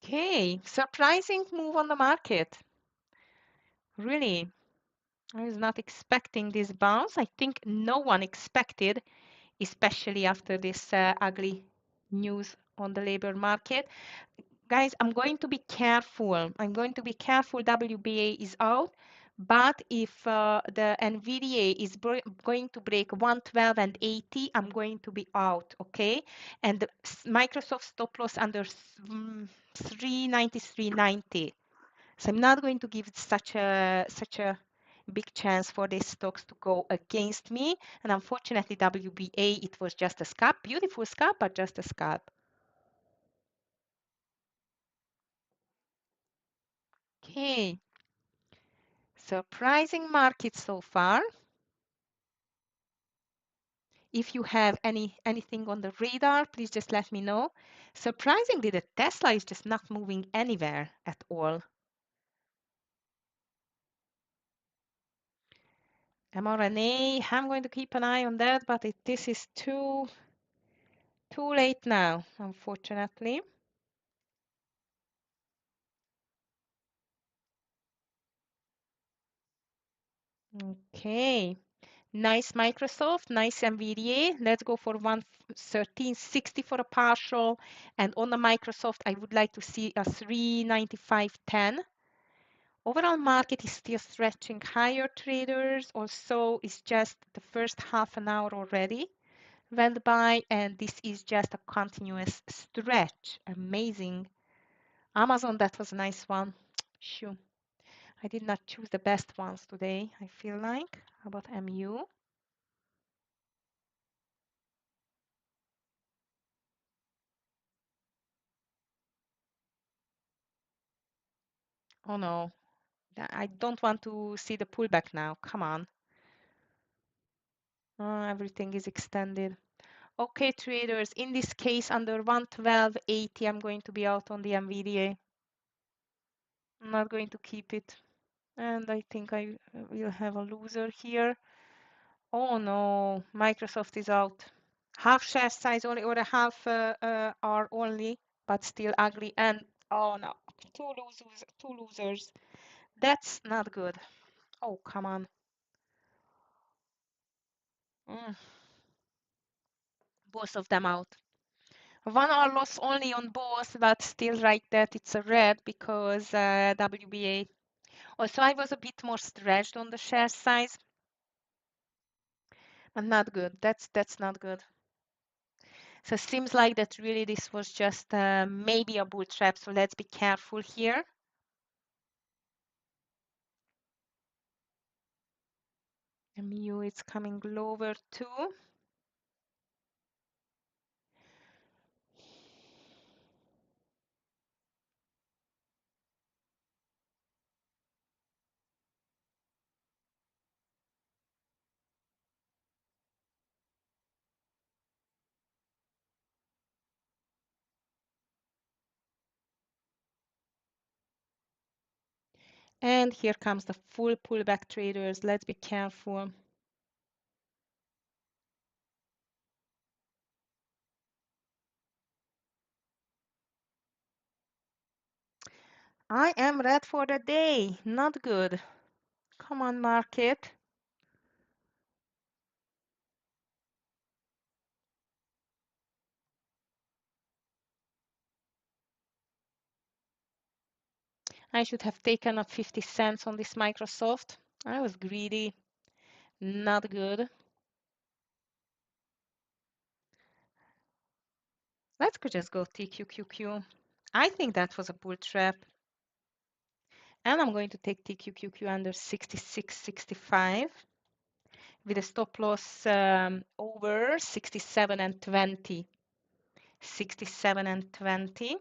Okay, surprising move on the market. Really, I was not expecting this bounce. I think no one expected, especially after this ugly news on the labor market. Guys, I'm going to be careful. I'm going to be careful. WBA is out. But if the NVDA is going to break 112 and 80, I'm going to be out, okay? And the Microsoft stop loss under 393.90. So I'm not going to give it such a big chance for these stocks to go against me. And unfortunately, WBA, it was just a scalp, beautiful scalp, but just a scalp. Okay, surprising market so far. If you have anything on the radar, please just let me know. Surprisingly, the Tesla is just not moving anywhere at all. mRNA, I'm going to keep an eye on that, but this is too late now, unfortunately. Okay, nice Microsoft, nice NVDA. Let's go for 113.60 for a partial. And on the Microsoft, I would like to see a 395.10. Overall market is still stretching higher, traders. Also, it's just the first half an hour already went by, and this is just a continuous stretch. Amazing. Amazon, that was a nice one. Shoo. I did not choose the best ones today, I feel like. How about MU? Oh no, I don't want to see the pullback now. Come on. Everything is extended. Okay, traders, in this case, under 112.80, I'm going to be out on the NVDA. I'm not going to keep it. And I think I will have a loser here. Oh no, Microsoft is out. Half share size only, or a half are only, but still ugly. And oh no, two losers. That's not good. Oh, come on. Mm, both of them out. One are loss only on both, but still right that it's a red because WBA. Also, I was a bit more stretched on the share size, but not good. That's not good. So it seems like that really this was just maybe a bull trap. So let's be careful here. MU is coming lower too. And here comes the full pullback traders. Let's be careful. I am red for the day. Not good. Come on, market. I should have taken up 50 cents on this Microsoft. I was greedy. Not good. Let's just go TQQQ. I think that was a bull trap. And I'm going to take TQQQ under 66.65 with a stop loss over 67 and 20. 67 and 20.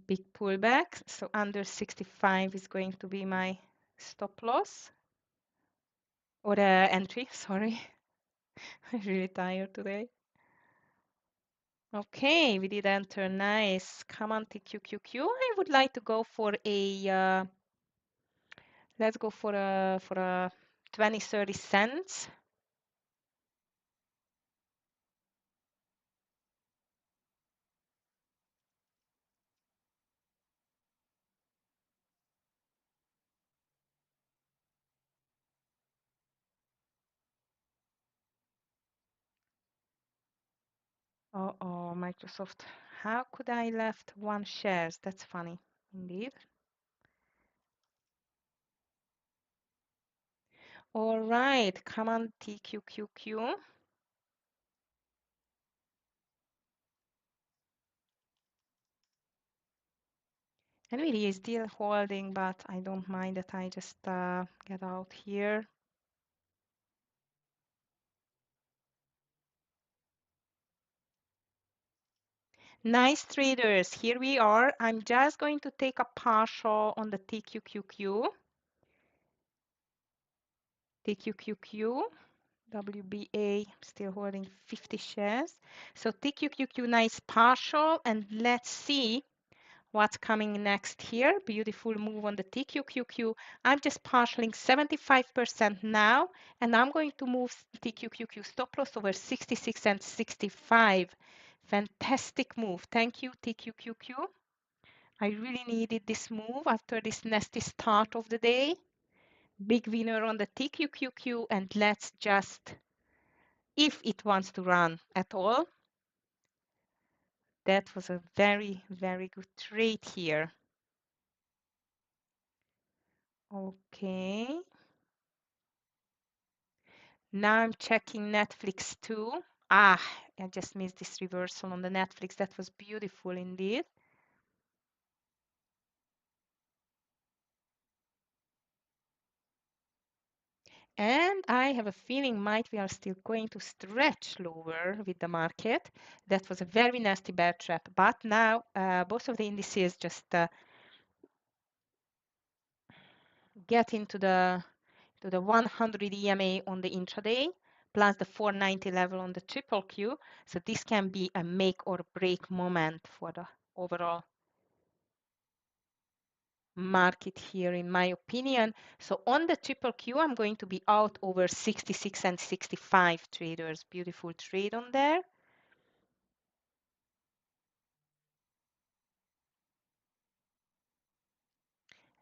Big pullback, so under 65 is going to be my stop loss or entry, sorry. I'm really tired today. Okay, we did enter, nice. Come on, TQQQ. I would like to go for a, let's go for a 20, 30 cents. Oh, Microsoft. How could I left one shares? That's funny, indeed. All right, come on, TQQQ. And really is still holding, but I don't mind that I just get out here. Nice traders, here we are. I'm just going to take a partial on the TQQQ. TQQQ, WBA, still holding 50 shares. So TQQQ, nice partial, and let's see what's coming next here. Beautiful move on the TQQQ. I'm just partialing 75% now, and I'm going to move TQQQ stop loss over 66 and 65. Fantastic move. Thank you, TQQQ. I really needed this move after this nasty start of the day. Big winner on the TQQQ, and let's just, if it wants to run at all, that was a very, very good trade here. Okay. Now I'm checking Netflix too. I just missed this reversal on the Netflix. That was beautiful indeed. And I have a feeling we are still going to stretch lower with the market. That was a very nasty bear trap. But now both of the indices just get into the 100 EMA on the intraday, plus the 490 level on the triple Q. So this can be a make or break moment for the overall market here, in my opinion. So on the triple Q, I'm going to be out over 66 and 65 traders. Beautiful trade on there.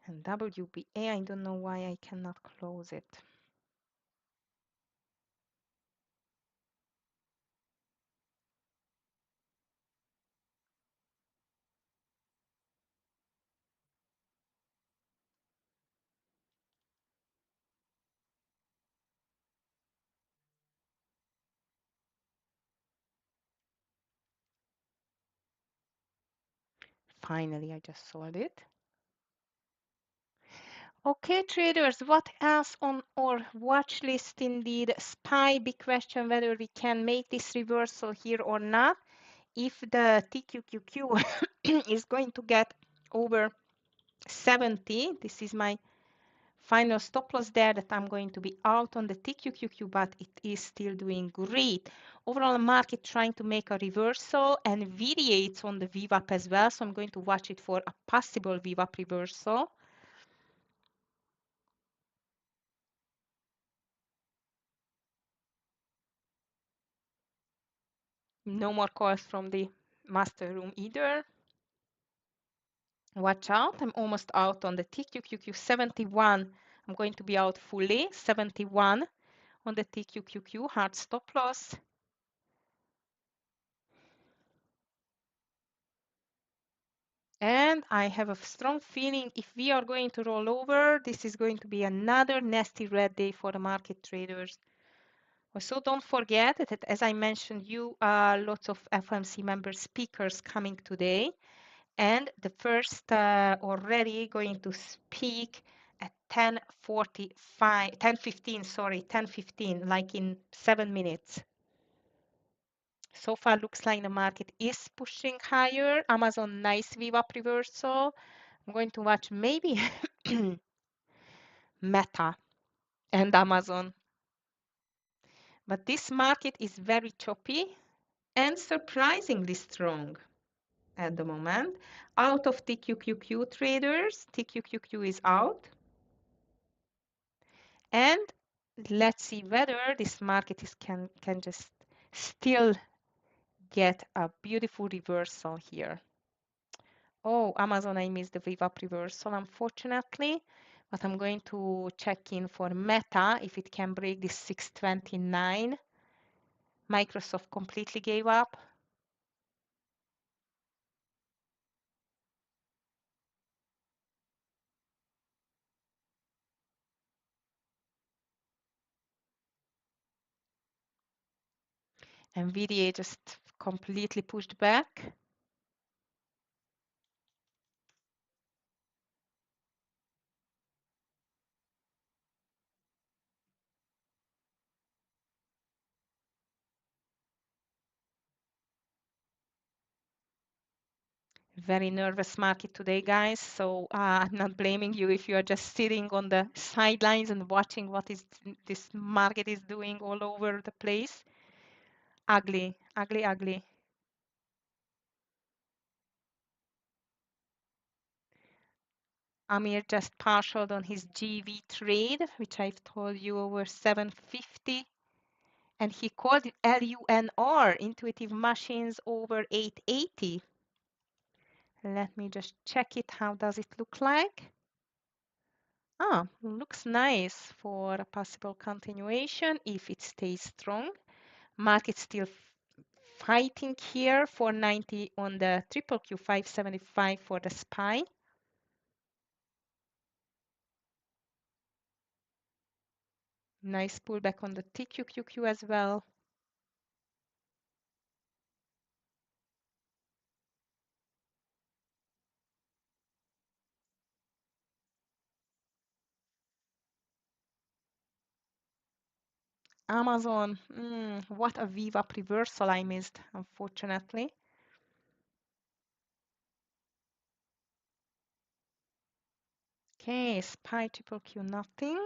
And WBA, I don't know why I cannot close it. Finally, I just sold it. Okay, traders, what else on our watch list indeed? SPY, big question whether we can make this reversal here or not. If the TQQQ is going to get over 70, this is my final stop loss there, that I'm going to be out on the TQQQ, but it is still doing great. Overall market trying to make a reversal, and VDA on the VWAP as well, so I'm going to watch it for a possible VWAP reversal. No more calls from the master room either. Watch out, I'm almost out on the TQQQ 71. I'm going to be out fully, 71 on the TQQQ, hard stop loss. And I have a strong feeling if we are going to roll over, this is going to be another nasty red day for the market traders. Also, don't forget that, as I mentioned, you are lots of FOMC member speakers coming today. And the first already going to speak at 10:45, 10:15, sorry, 10:15, like in 7 minutes. So far, looks like the market is pushing higher. Amazon, nice VWAP reversal. I'm going to watch maybe Meta and Amazon. But this market is very choppy and surprisingly strong at the moment. Out of TQQQ traders, TQQQ is out. And let's see whether this market can just still get a beautiful reversal here. Oh, Amazon, I missed the VWAP reversal, unfortunately, but I'm going to check in for Meta if it can break this 629. Microsoft completely gave up. NVIDIA just completely pushed back. Very nervous market today, guys. So I'm not blaming you if you are just sitting on the sidelines and watching what is this market is doing all over the place. Ugly, ugly, ugly. Amir just partialed on his GV trade, which I've told you over 750. And he called it LUNR, Intuitive Machines, over 880. Let me just check it. How does it look like? Ah, looks nice for a possible continuation if it stays strong. Market still fighting here for 90 on the triple Q 575 for the SPY. Nice pullback on the TQQQ as well. Amazon, what a VWAP reversal I missed, unfortunately. Okay, SPY triple Q nothing.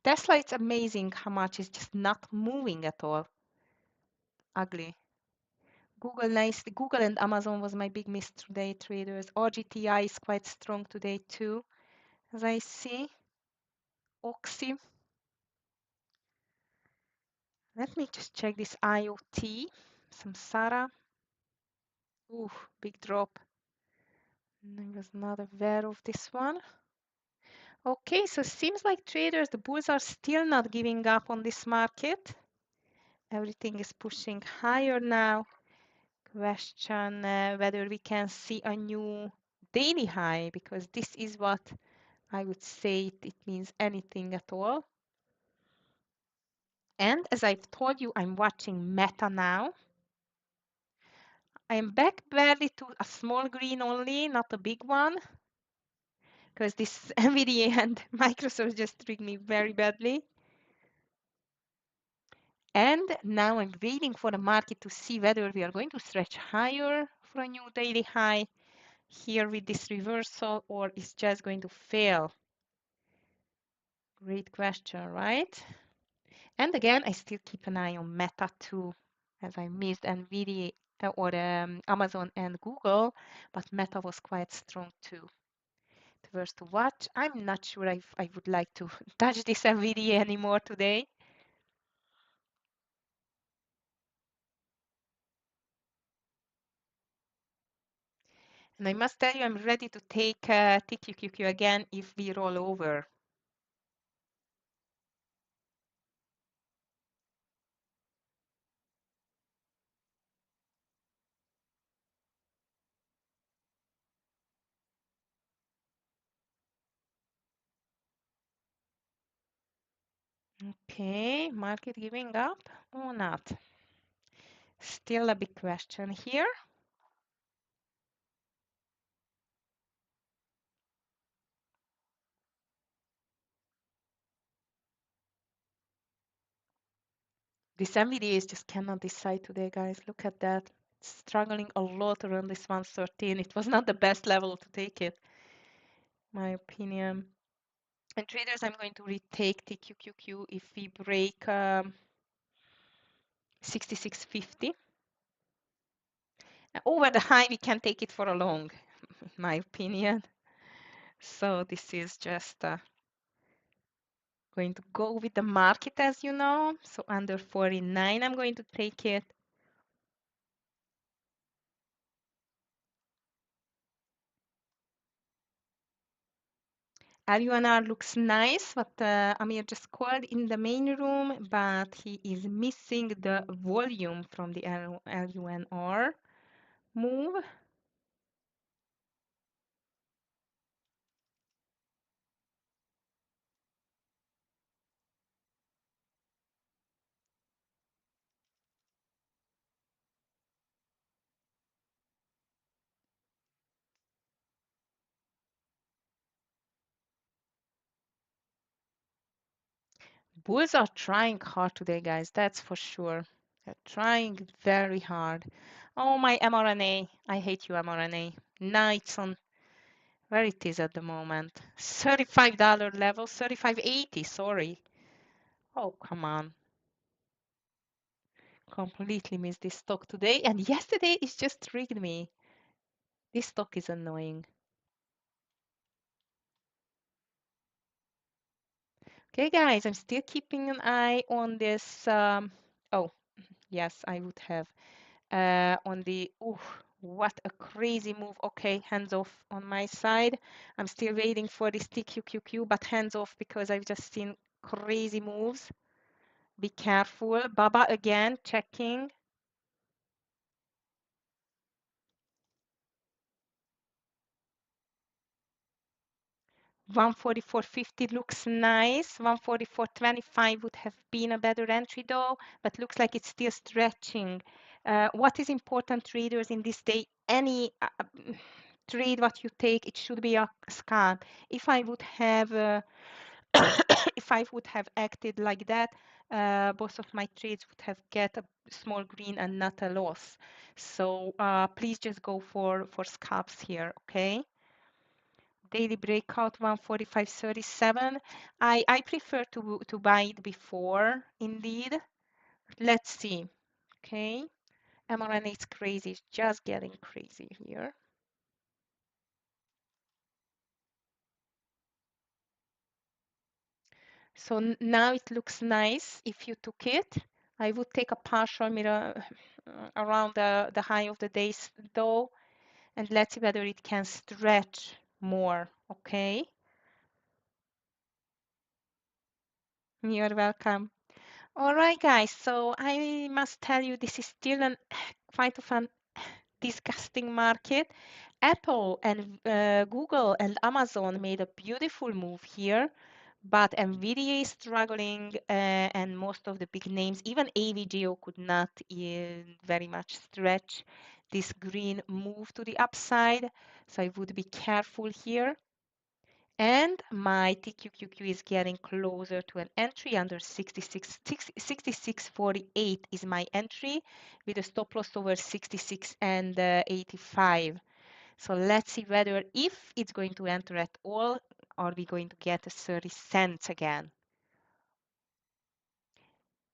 Tesla, it's amazing how much it's just not moving at all. Ugly. Google, nice. Google and Amazon was my big miss today, traders. RGTI is quite strong today too, as I see. Oxy. Let me just check this IoT. Samsara. Ooh, big drop. I was not aware of this one. Okay, so seems like traders, the bulls are still not giving up on this market. Everything is pushing higher now. Question whether we can see a new daily high, because this is what I would say it means anything at all. And as I've told you, I'm watching Meta now. I am back barely to a small green only, not a big one, because this NVIDIA and Microsoft just tricked me very badly. And now I'm waiting for the market to see whether we are going to stretch higher for a new daily high here with this reversal, or it's just going to fail. Great question, right? And again, I still keep an eye on Meta too, as I missed NVIDIA or Amazon and Google, but Meta was quite strong too. First to watch. I'm not sure I would like to touch this NVIDIA anymore today. And I must tell you, I'm ready to take TQQQ again if we roll over. Okay, market giving up or not? Still a big question here. This NVDA just cannot decide today, guys. Look at that. It's struggling a lot around this 113. It was not the best level to take it, my opinion. And traders, I'm going to retake TQQQ if we break 66.50. Over the high, we can take it for a long, in my opinion. So this is just going to go with the market, as you know. So under 49, I'm going to take it. LUNR looks nice, but Amir just called in the main room, but he is missing the volume from the LUNR move. Bulls are trying hard today, guys. That's for sure. They're trying very hard. Oh, my mRNA. I hate you, mRNA. Now it's on where it is at the moment. $35 level, 35.80, sorry. Oh, come on. Completely missed this stock today. And yesterday it just trigged me. This stock is annoying. Okay, guys, I'm still keeping an eye on this. Oh, yes, I would have. On the, oh, what a crazy move. Okay, hands off on my side. I'm still waiting for this TQQQ, but hands off because I've just seen crazy moves. Be careful. Baba again, checking. 144.50 looks nice. 144.25 would have been a better entry though, but looks like it's still stretching. What is important, traders, in this day? Any trade what you take, it should be a scalp. If I would have if I would have acted like that, both of my trades would have get a small green and not a loss. So please just go for scalps here, okay? Daily breakout 145.37. I prefer to buy it before, indeed. Let's see. Okay. mRNA is crazy. It's just getting crazy here. So now it looks nice if you took it. I would take a partial mirror around the high of the days though, and let's see whether it can stretch more. Okay. You're welcome. All right, guys. So I must tell you, this is still an quite of an disgusting market. Apple and Google and Amazon made a beautiful move here, but Nvidia is struggling, and most of the big names, even AVGO, could not very much stretch this green move to the upside. So I would be careful here. And my TQQQ is getting closer to an entry under 66.48 is my entry with a stop loss over 66 and 85. So let's see whether if it's going to enter at all, are we going to get a 30 cents again.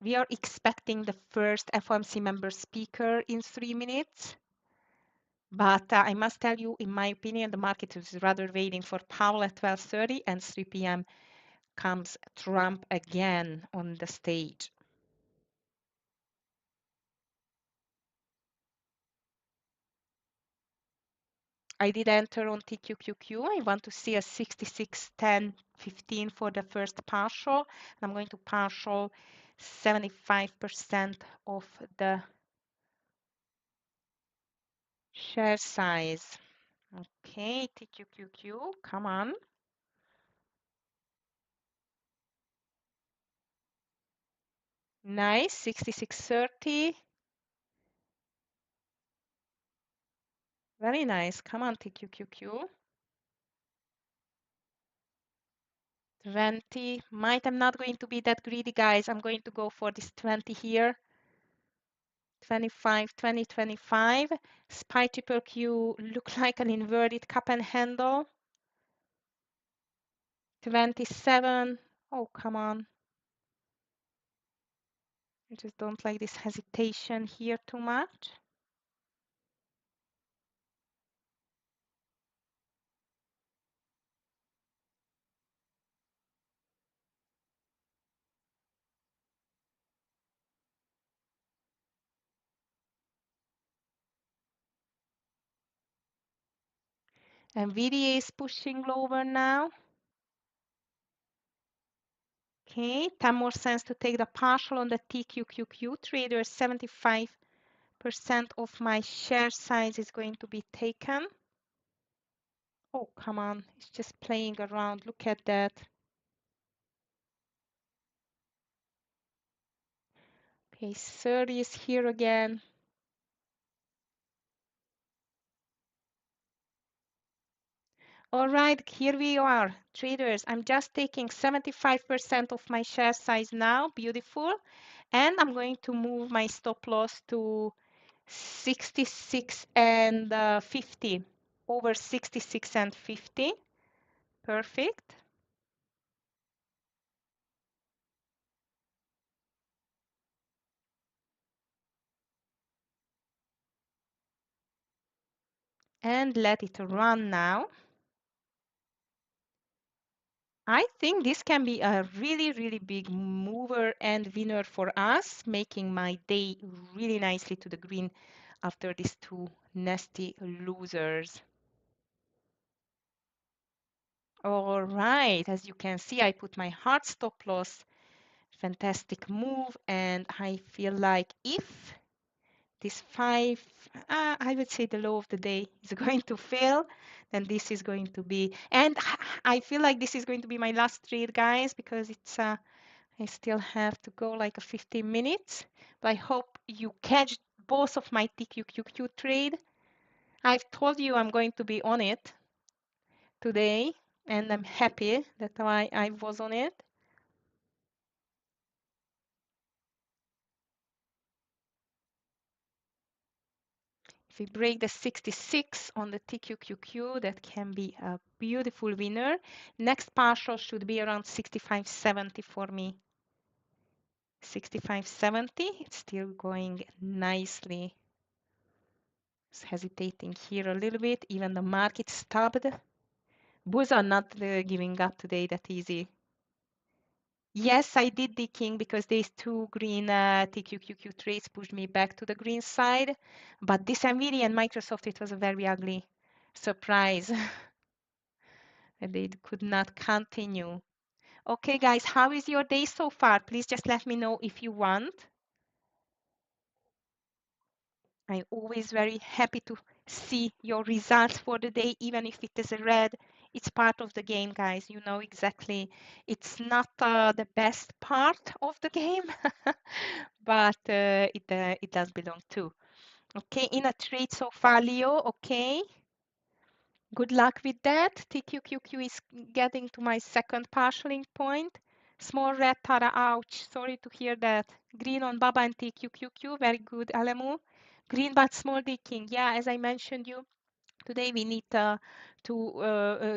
We are expecting the first FOMC member speaker in 3 minutes. But I must tell you, in my opinion, the market is rather waiting for Powell at 12:30 and 3 p.m. comes Trump again on the stage. I did enter on TQQQ. I want to see a 66.10.15 for the first partial. I'm going to partial 75% of the share size. Okay, TQQQ, come on. Nice, 66.30. Very nice. Come on, TQQQ. 20. Might I'm not going to be that greedy, guys. I'm going to go for this 20 here. 25, 20, 25. SPY triple Q look like an inverted cup and handle. 27. Oh, come on. I just don't like this hesitation here too much. NVIDIA is pushing lower now. Okay, 10 more cents to take the partial on the TQQQ trader. 75% of my share size is going to be taken. Oh, come on. It's just playing around. Look at that. Okay, 30 is here again. All right, here we are, traders. I'm just taking 75% of my share size now. Beautiful. And I'm going to move my stop loss to 66 and 50. Over 66 and 50. Perfect. And let it run now. I think this can be a really, really big mover and winner for us, making my day really nicely to the green after these two nasty losers. All right, as you can see, I put my hard stop loss. Fantastic move, and I feel like if this 5, I would say the low of the day is going to fail, then this is going to be, and I feel like this is going to be my last trade, guys, because it's I still have to go like a 15 minutes. But I hope you catch both of my TQQQ trade. I've told you I'm going to be on it today, and I'm happy that I was on it. If we break the 66 on the TQQQ, that can be a beautiful winner. Next partial should be around 65.70 for me. 65.70, it's still going nicely. It's hesitating here a little bit. Even the market stopped. Bulls are not giving up today that easy. Yes, I did decking because these two green TQQQ trades pushed me back to the green side. But this NVIDIA and Microsoft, it was a very ugly surprise. And they could not continue. Okay, guys, how is your day so far? Please just let me know if you want. I'm always very happy to see your results for the day, even if it is a red. It's part of the game, guys. You know exactly. It's not the best part of the game, but it does belong too. Okay, in a trade so far, Leo. Okay. Good luck with that. TQQQ is getting to my second partialing point. Small red Tara, ouch. Sorry to hear that. Green on Baba and TQQQ, very good, Alemu. Green but small decking. Yeah, as I mentioned you, today we need to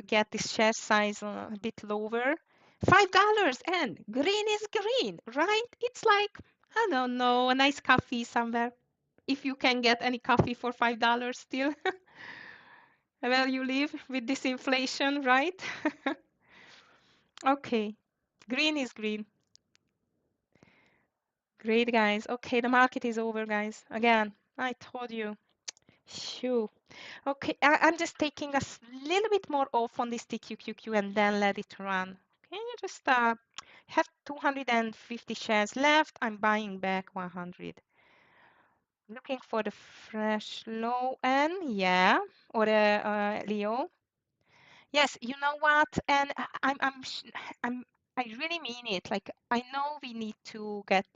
get this share size a bit lower. $5 and green is green, right? It's like, I don't know, a nice coffee somewhere. If you can get any coffee for $5 still. Well, you live with this inflation, right? Okay, green is green. Great, guys. Okay, the market is over, guys. Again, I told you. Shoo. Okay, I'm just taking a little bit more off on this TQQQ and then let it run. Okay, just have 250 shares left. I'm buying back 100. Looking for the fresh low end, yeah, or Leo. Yes, you know what? And I'm I really mean it. Like, I know we need to get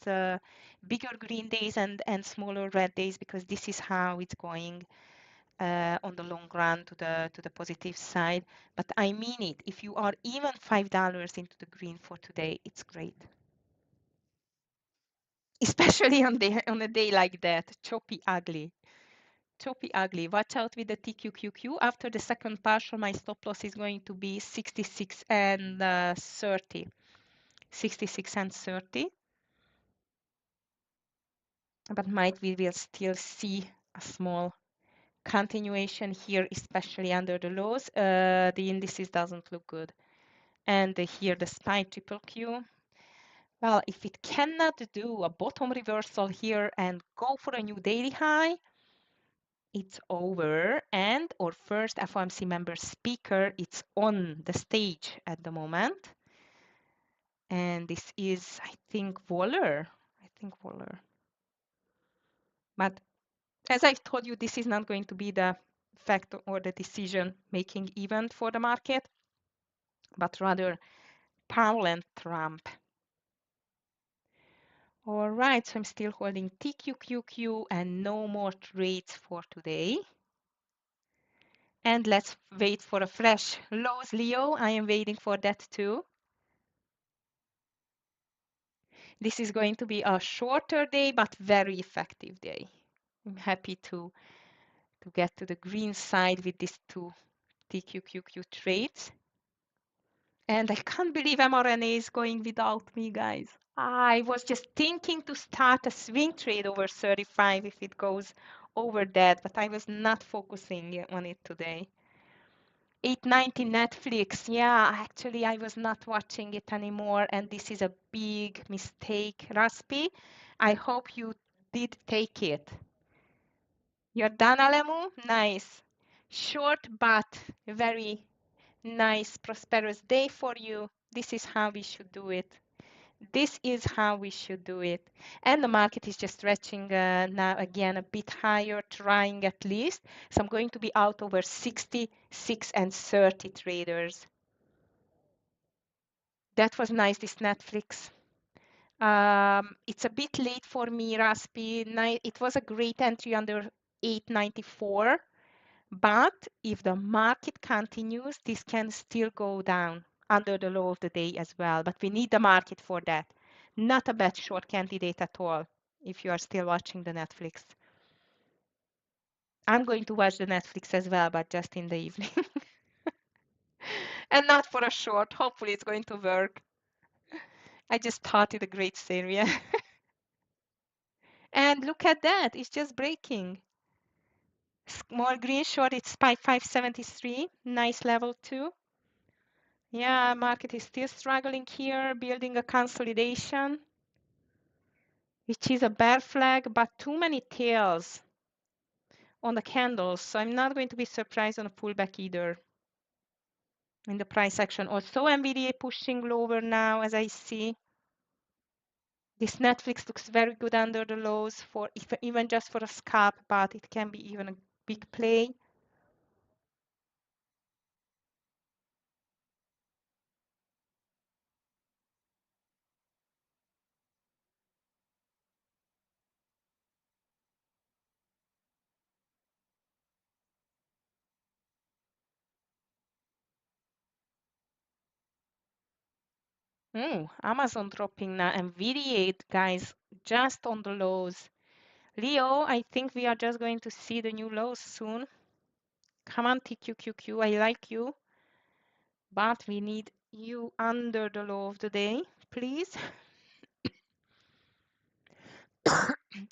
bigger green days and smaller red days because this is how it's going on the long run to the positive side. But I mean it. If you are even $5 into the green for today, it's great. Especially on a day like that, choppy ugly. Choppy ugly. Watch out with the TQQQ. After the second partial, my stop loss is going to be 66 and 30. 66 and 30. But might we will still see a small continuation here, especially under the lows. The indices doesn't look good. And here the SPY triple Q. Well, if it cannot do a bottom reversal here and go for a new daily high, it's over. And our first FOMC member speaker, it's on the stage at the moment. And this is, I think, Waller. I think Waller. But as I've told you, this is not going to be the fact or the decision-making event for the market, but rather Powell and Trump. All right, so I'm still holding TQQQ and no more trades for today. And let's wait for a fresh lows, Leo. I am waiting for that too. This is going to be a shorter day, but very effective day. I'm happy to get to the green side with these two TQQQ trades. And I can't believe mRNA is going without me, guys. I was just thinking to start a swing trade over 35 if it goes over that, but I was not focusing on it today. 890 Netflix. Yeah, actually, I was not watching it anymore, and this is a big mistake, Raspi. I hope you did take it. You're done, Alemu? Nice. Short, but very nice, prosperous day for you. This is how we should do it. This is how we should do it. And the market is just stretching now again a bit higher, trying at least. So I'm going to be out over 66 and 30 traders. That was nice, this Netflix. It's a bit late for me, Raspi. It was a great entry under 894. But if the market continues, this can still go down under the low of the day as well. But we need the market for that. Not a bad short candidate at all, if you are still watching the Netflix. I'm going to watch the Netflix as well, but just in the evening. And not for a short. Hopefully it's going to work. I just started a great series. And look at that. It's just breaking. Small green short, it's 573. Nice level too. Yeah, market is still struggling here, building a consolidation, which is a bear flag, but too many tails on the candles. So I'm not going to be surprised on a pullback either in the price action. Also, NVDA pushing lower now, as I see. This Netflix looks very good under the lows for even just for a scalp, but it can be even a big play. Amazon dropping now, NVDA, guys, just on the lows. Leo, I think we are just going to see the new lows soon. Come on, TQQQ, I like you. But we need you under the low of the day, please.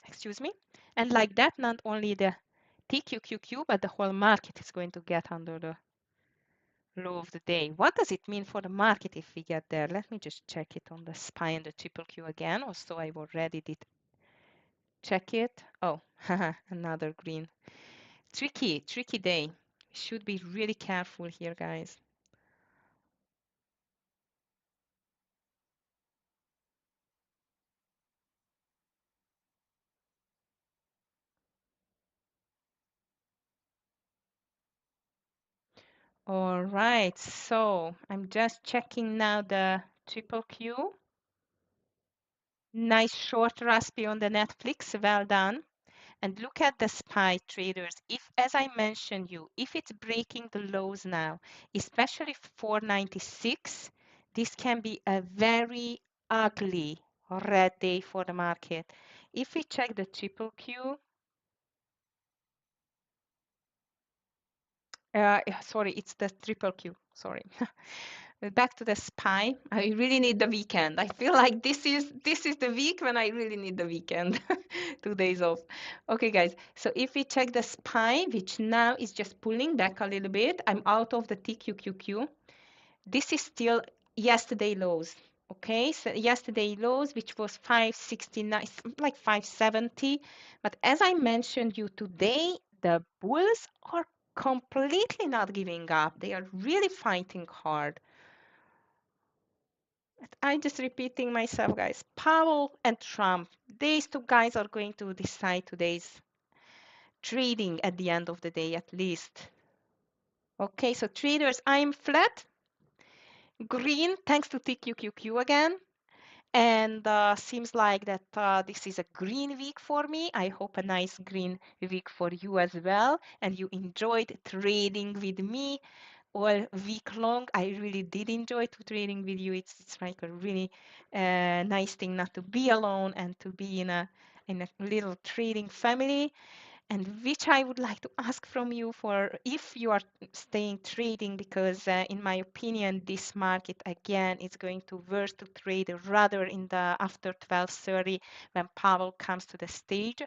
Excuse me. And like that, not only the TQQQ, but the whole market is going to get under the low of the day. What does it mean for the market if we get there? Let me just check it on the SPY and the triple Q again. Also, I already did check it. Oh, another green. Tricky day. Should be really careful here, guys. All right, so I'm just checking now the triple Q. Nice short Raspy on the Netflix. Well done. And look at the SPY traders. If, as I mentioned you, if it's breaking the lows now, especially 496, this can be a very ugly red day for the market. If we check the triple Q, sorry, it's the triple Q, sorry. Back to the SPY. I really need the weekend. I feel like this is the week when I really need the weekend. 2 days off. Okay, guys. So if we check the SPY, which now is just pulling back a little bit, I'm out of the TQQQ. This is still yesterday lows. Okay, so yesterday lows, which was 569, like 570. But as I mentioned you today, the bulls are completely not giving up. They are really fighting hard. I'm just repeating myself, guys. Powell and Trump, these two guys are going to decide today's trading at the end of the day, at least. Okay, so traders, I'm flat, green, thanks to TQQQ again. And seems like that this is a green week for me. I hope a nice green week for you as well. And you enjoyed trading with me all week long. I really did enjoy to trading with you. It's like a really nice thing not to be alone and to be in a little trading family. And which I would like to ask from you for if you are staying trading, because in my opinion, this market again is going to worse to trade rather in the after 12:30 when Powell comes to the stage.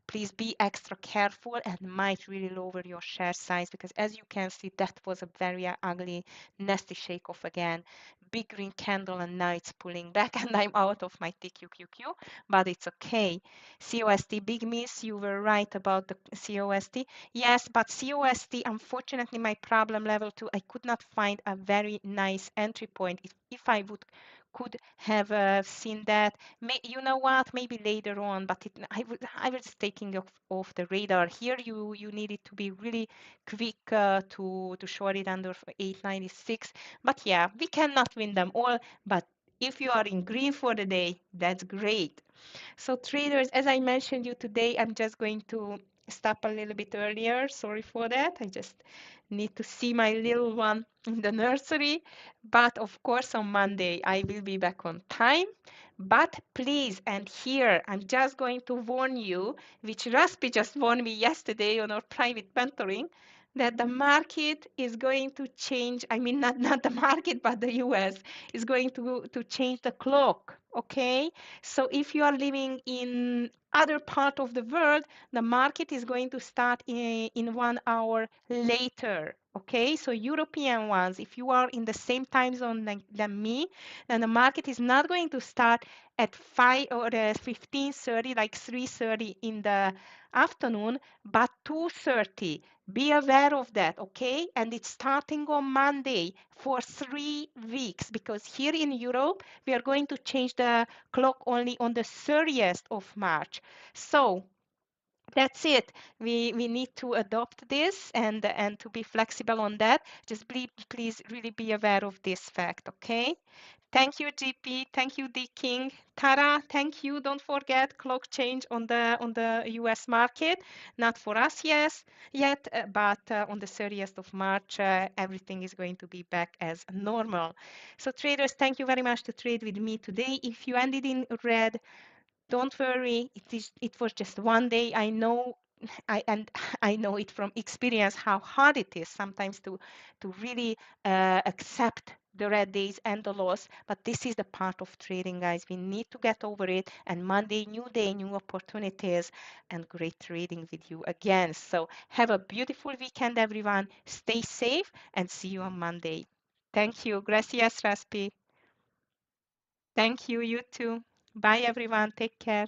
Please be extra careful and might really lower your share size, because as you can see, that was a very ugly, nasty shake off again. Big green candle and now it's pulling back and I'm out of my TQQQ, but it's okay. COST, big miss. You were right about the COST. Yes, but COST, unfortunately, my problem level 2, I could not find a very nice entry point. If I could have seen that, you know what? Maybe later on, but I was taking off the radar. Here, you needed to be really quick to short it under 896. But yeah, we cannot win them all. But if you are in green for the day, that's great. So traders, as I mentioned you today, I'm just going to stop a little bit earlier. Sorry for that. I just need to see my little one in the nursery. But of course, on Monday, I will be back on time. But please, and here, I'm just going to warn you, which Raspi just warned me yesterday on our private mentoring, that the market is going to change. I mean, not the market, but the US is going to change the clock. Okay, so if you are living in other part of the world, the market is going to start in 1 hour later. Okay, so European ones, if you are in the same time zone than me, then the market is not going to start at 5 or 15:30, like 3:30 in the afternoon, but 2:30. Be aware of that, okay? And it's starting on Monday for 3 weeks, because here in Europe, we are going to change the clock only on the 30th of March. So that's it. We need to adopt this and to be flexible on that. Just please really be aware of this fact, okay? Thank you, GP. Thank you, D King. Tara, thank you. Don't forget clock change on the US market. Not for us, yes, yet, but on the 30th of March, everything is going to be back as normal. So traders, thank you very much to trade with me today. If you ended in red, don't worry, it was just one day. I know and I know it from experience how hard it is sometimes to really accept the red days and the loss, but this is the part of trading, guys. We need to get over it, and Monday, new day, new opportunities, and great trading with you again. So have a beautiful weekend, everyone. Stay safe and see you on Monday. Thank you. Gracias, Raspi. Thank you, you too. Bye, everyone. Take care.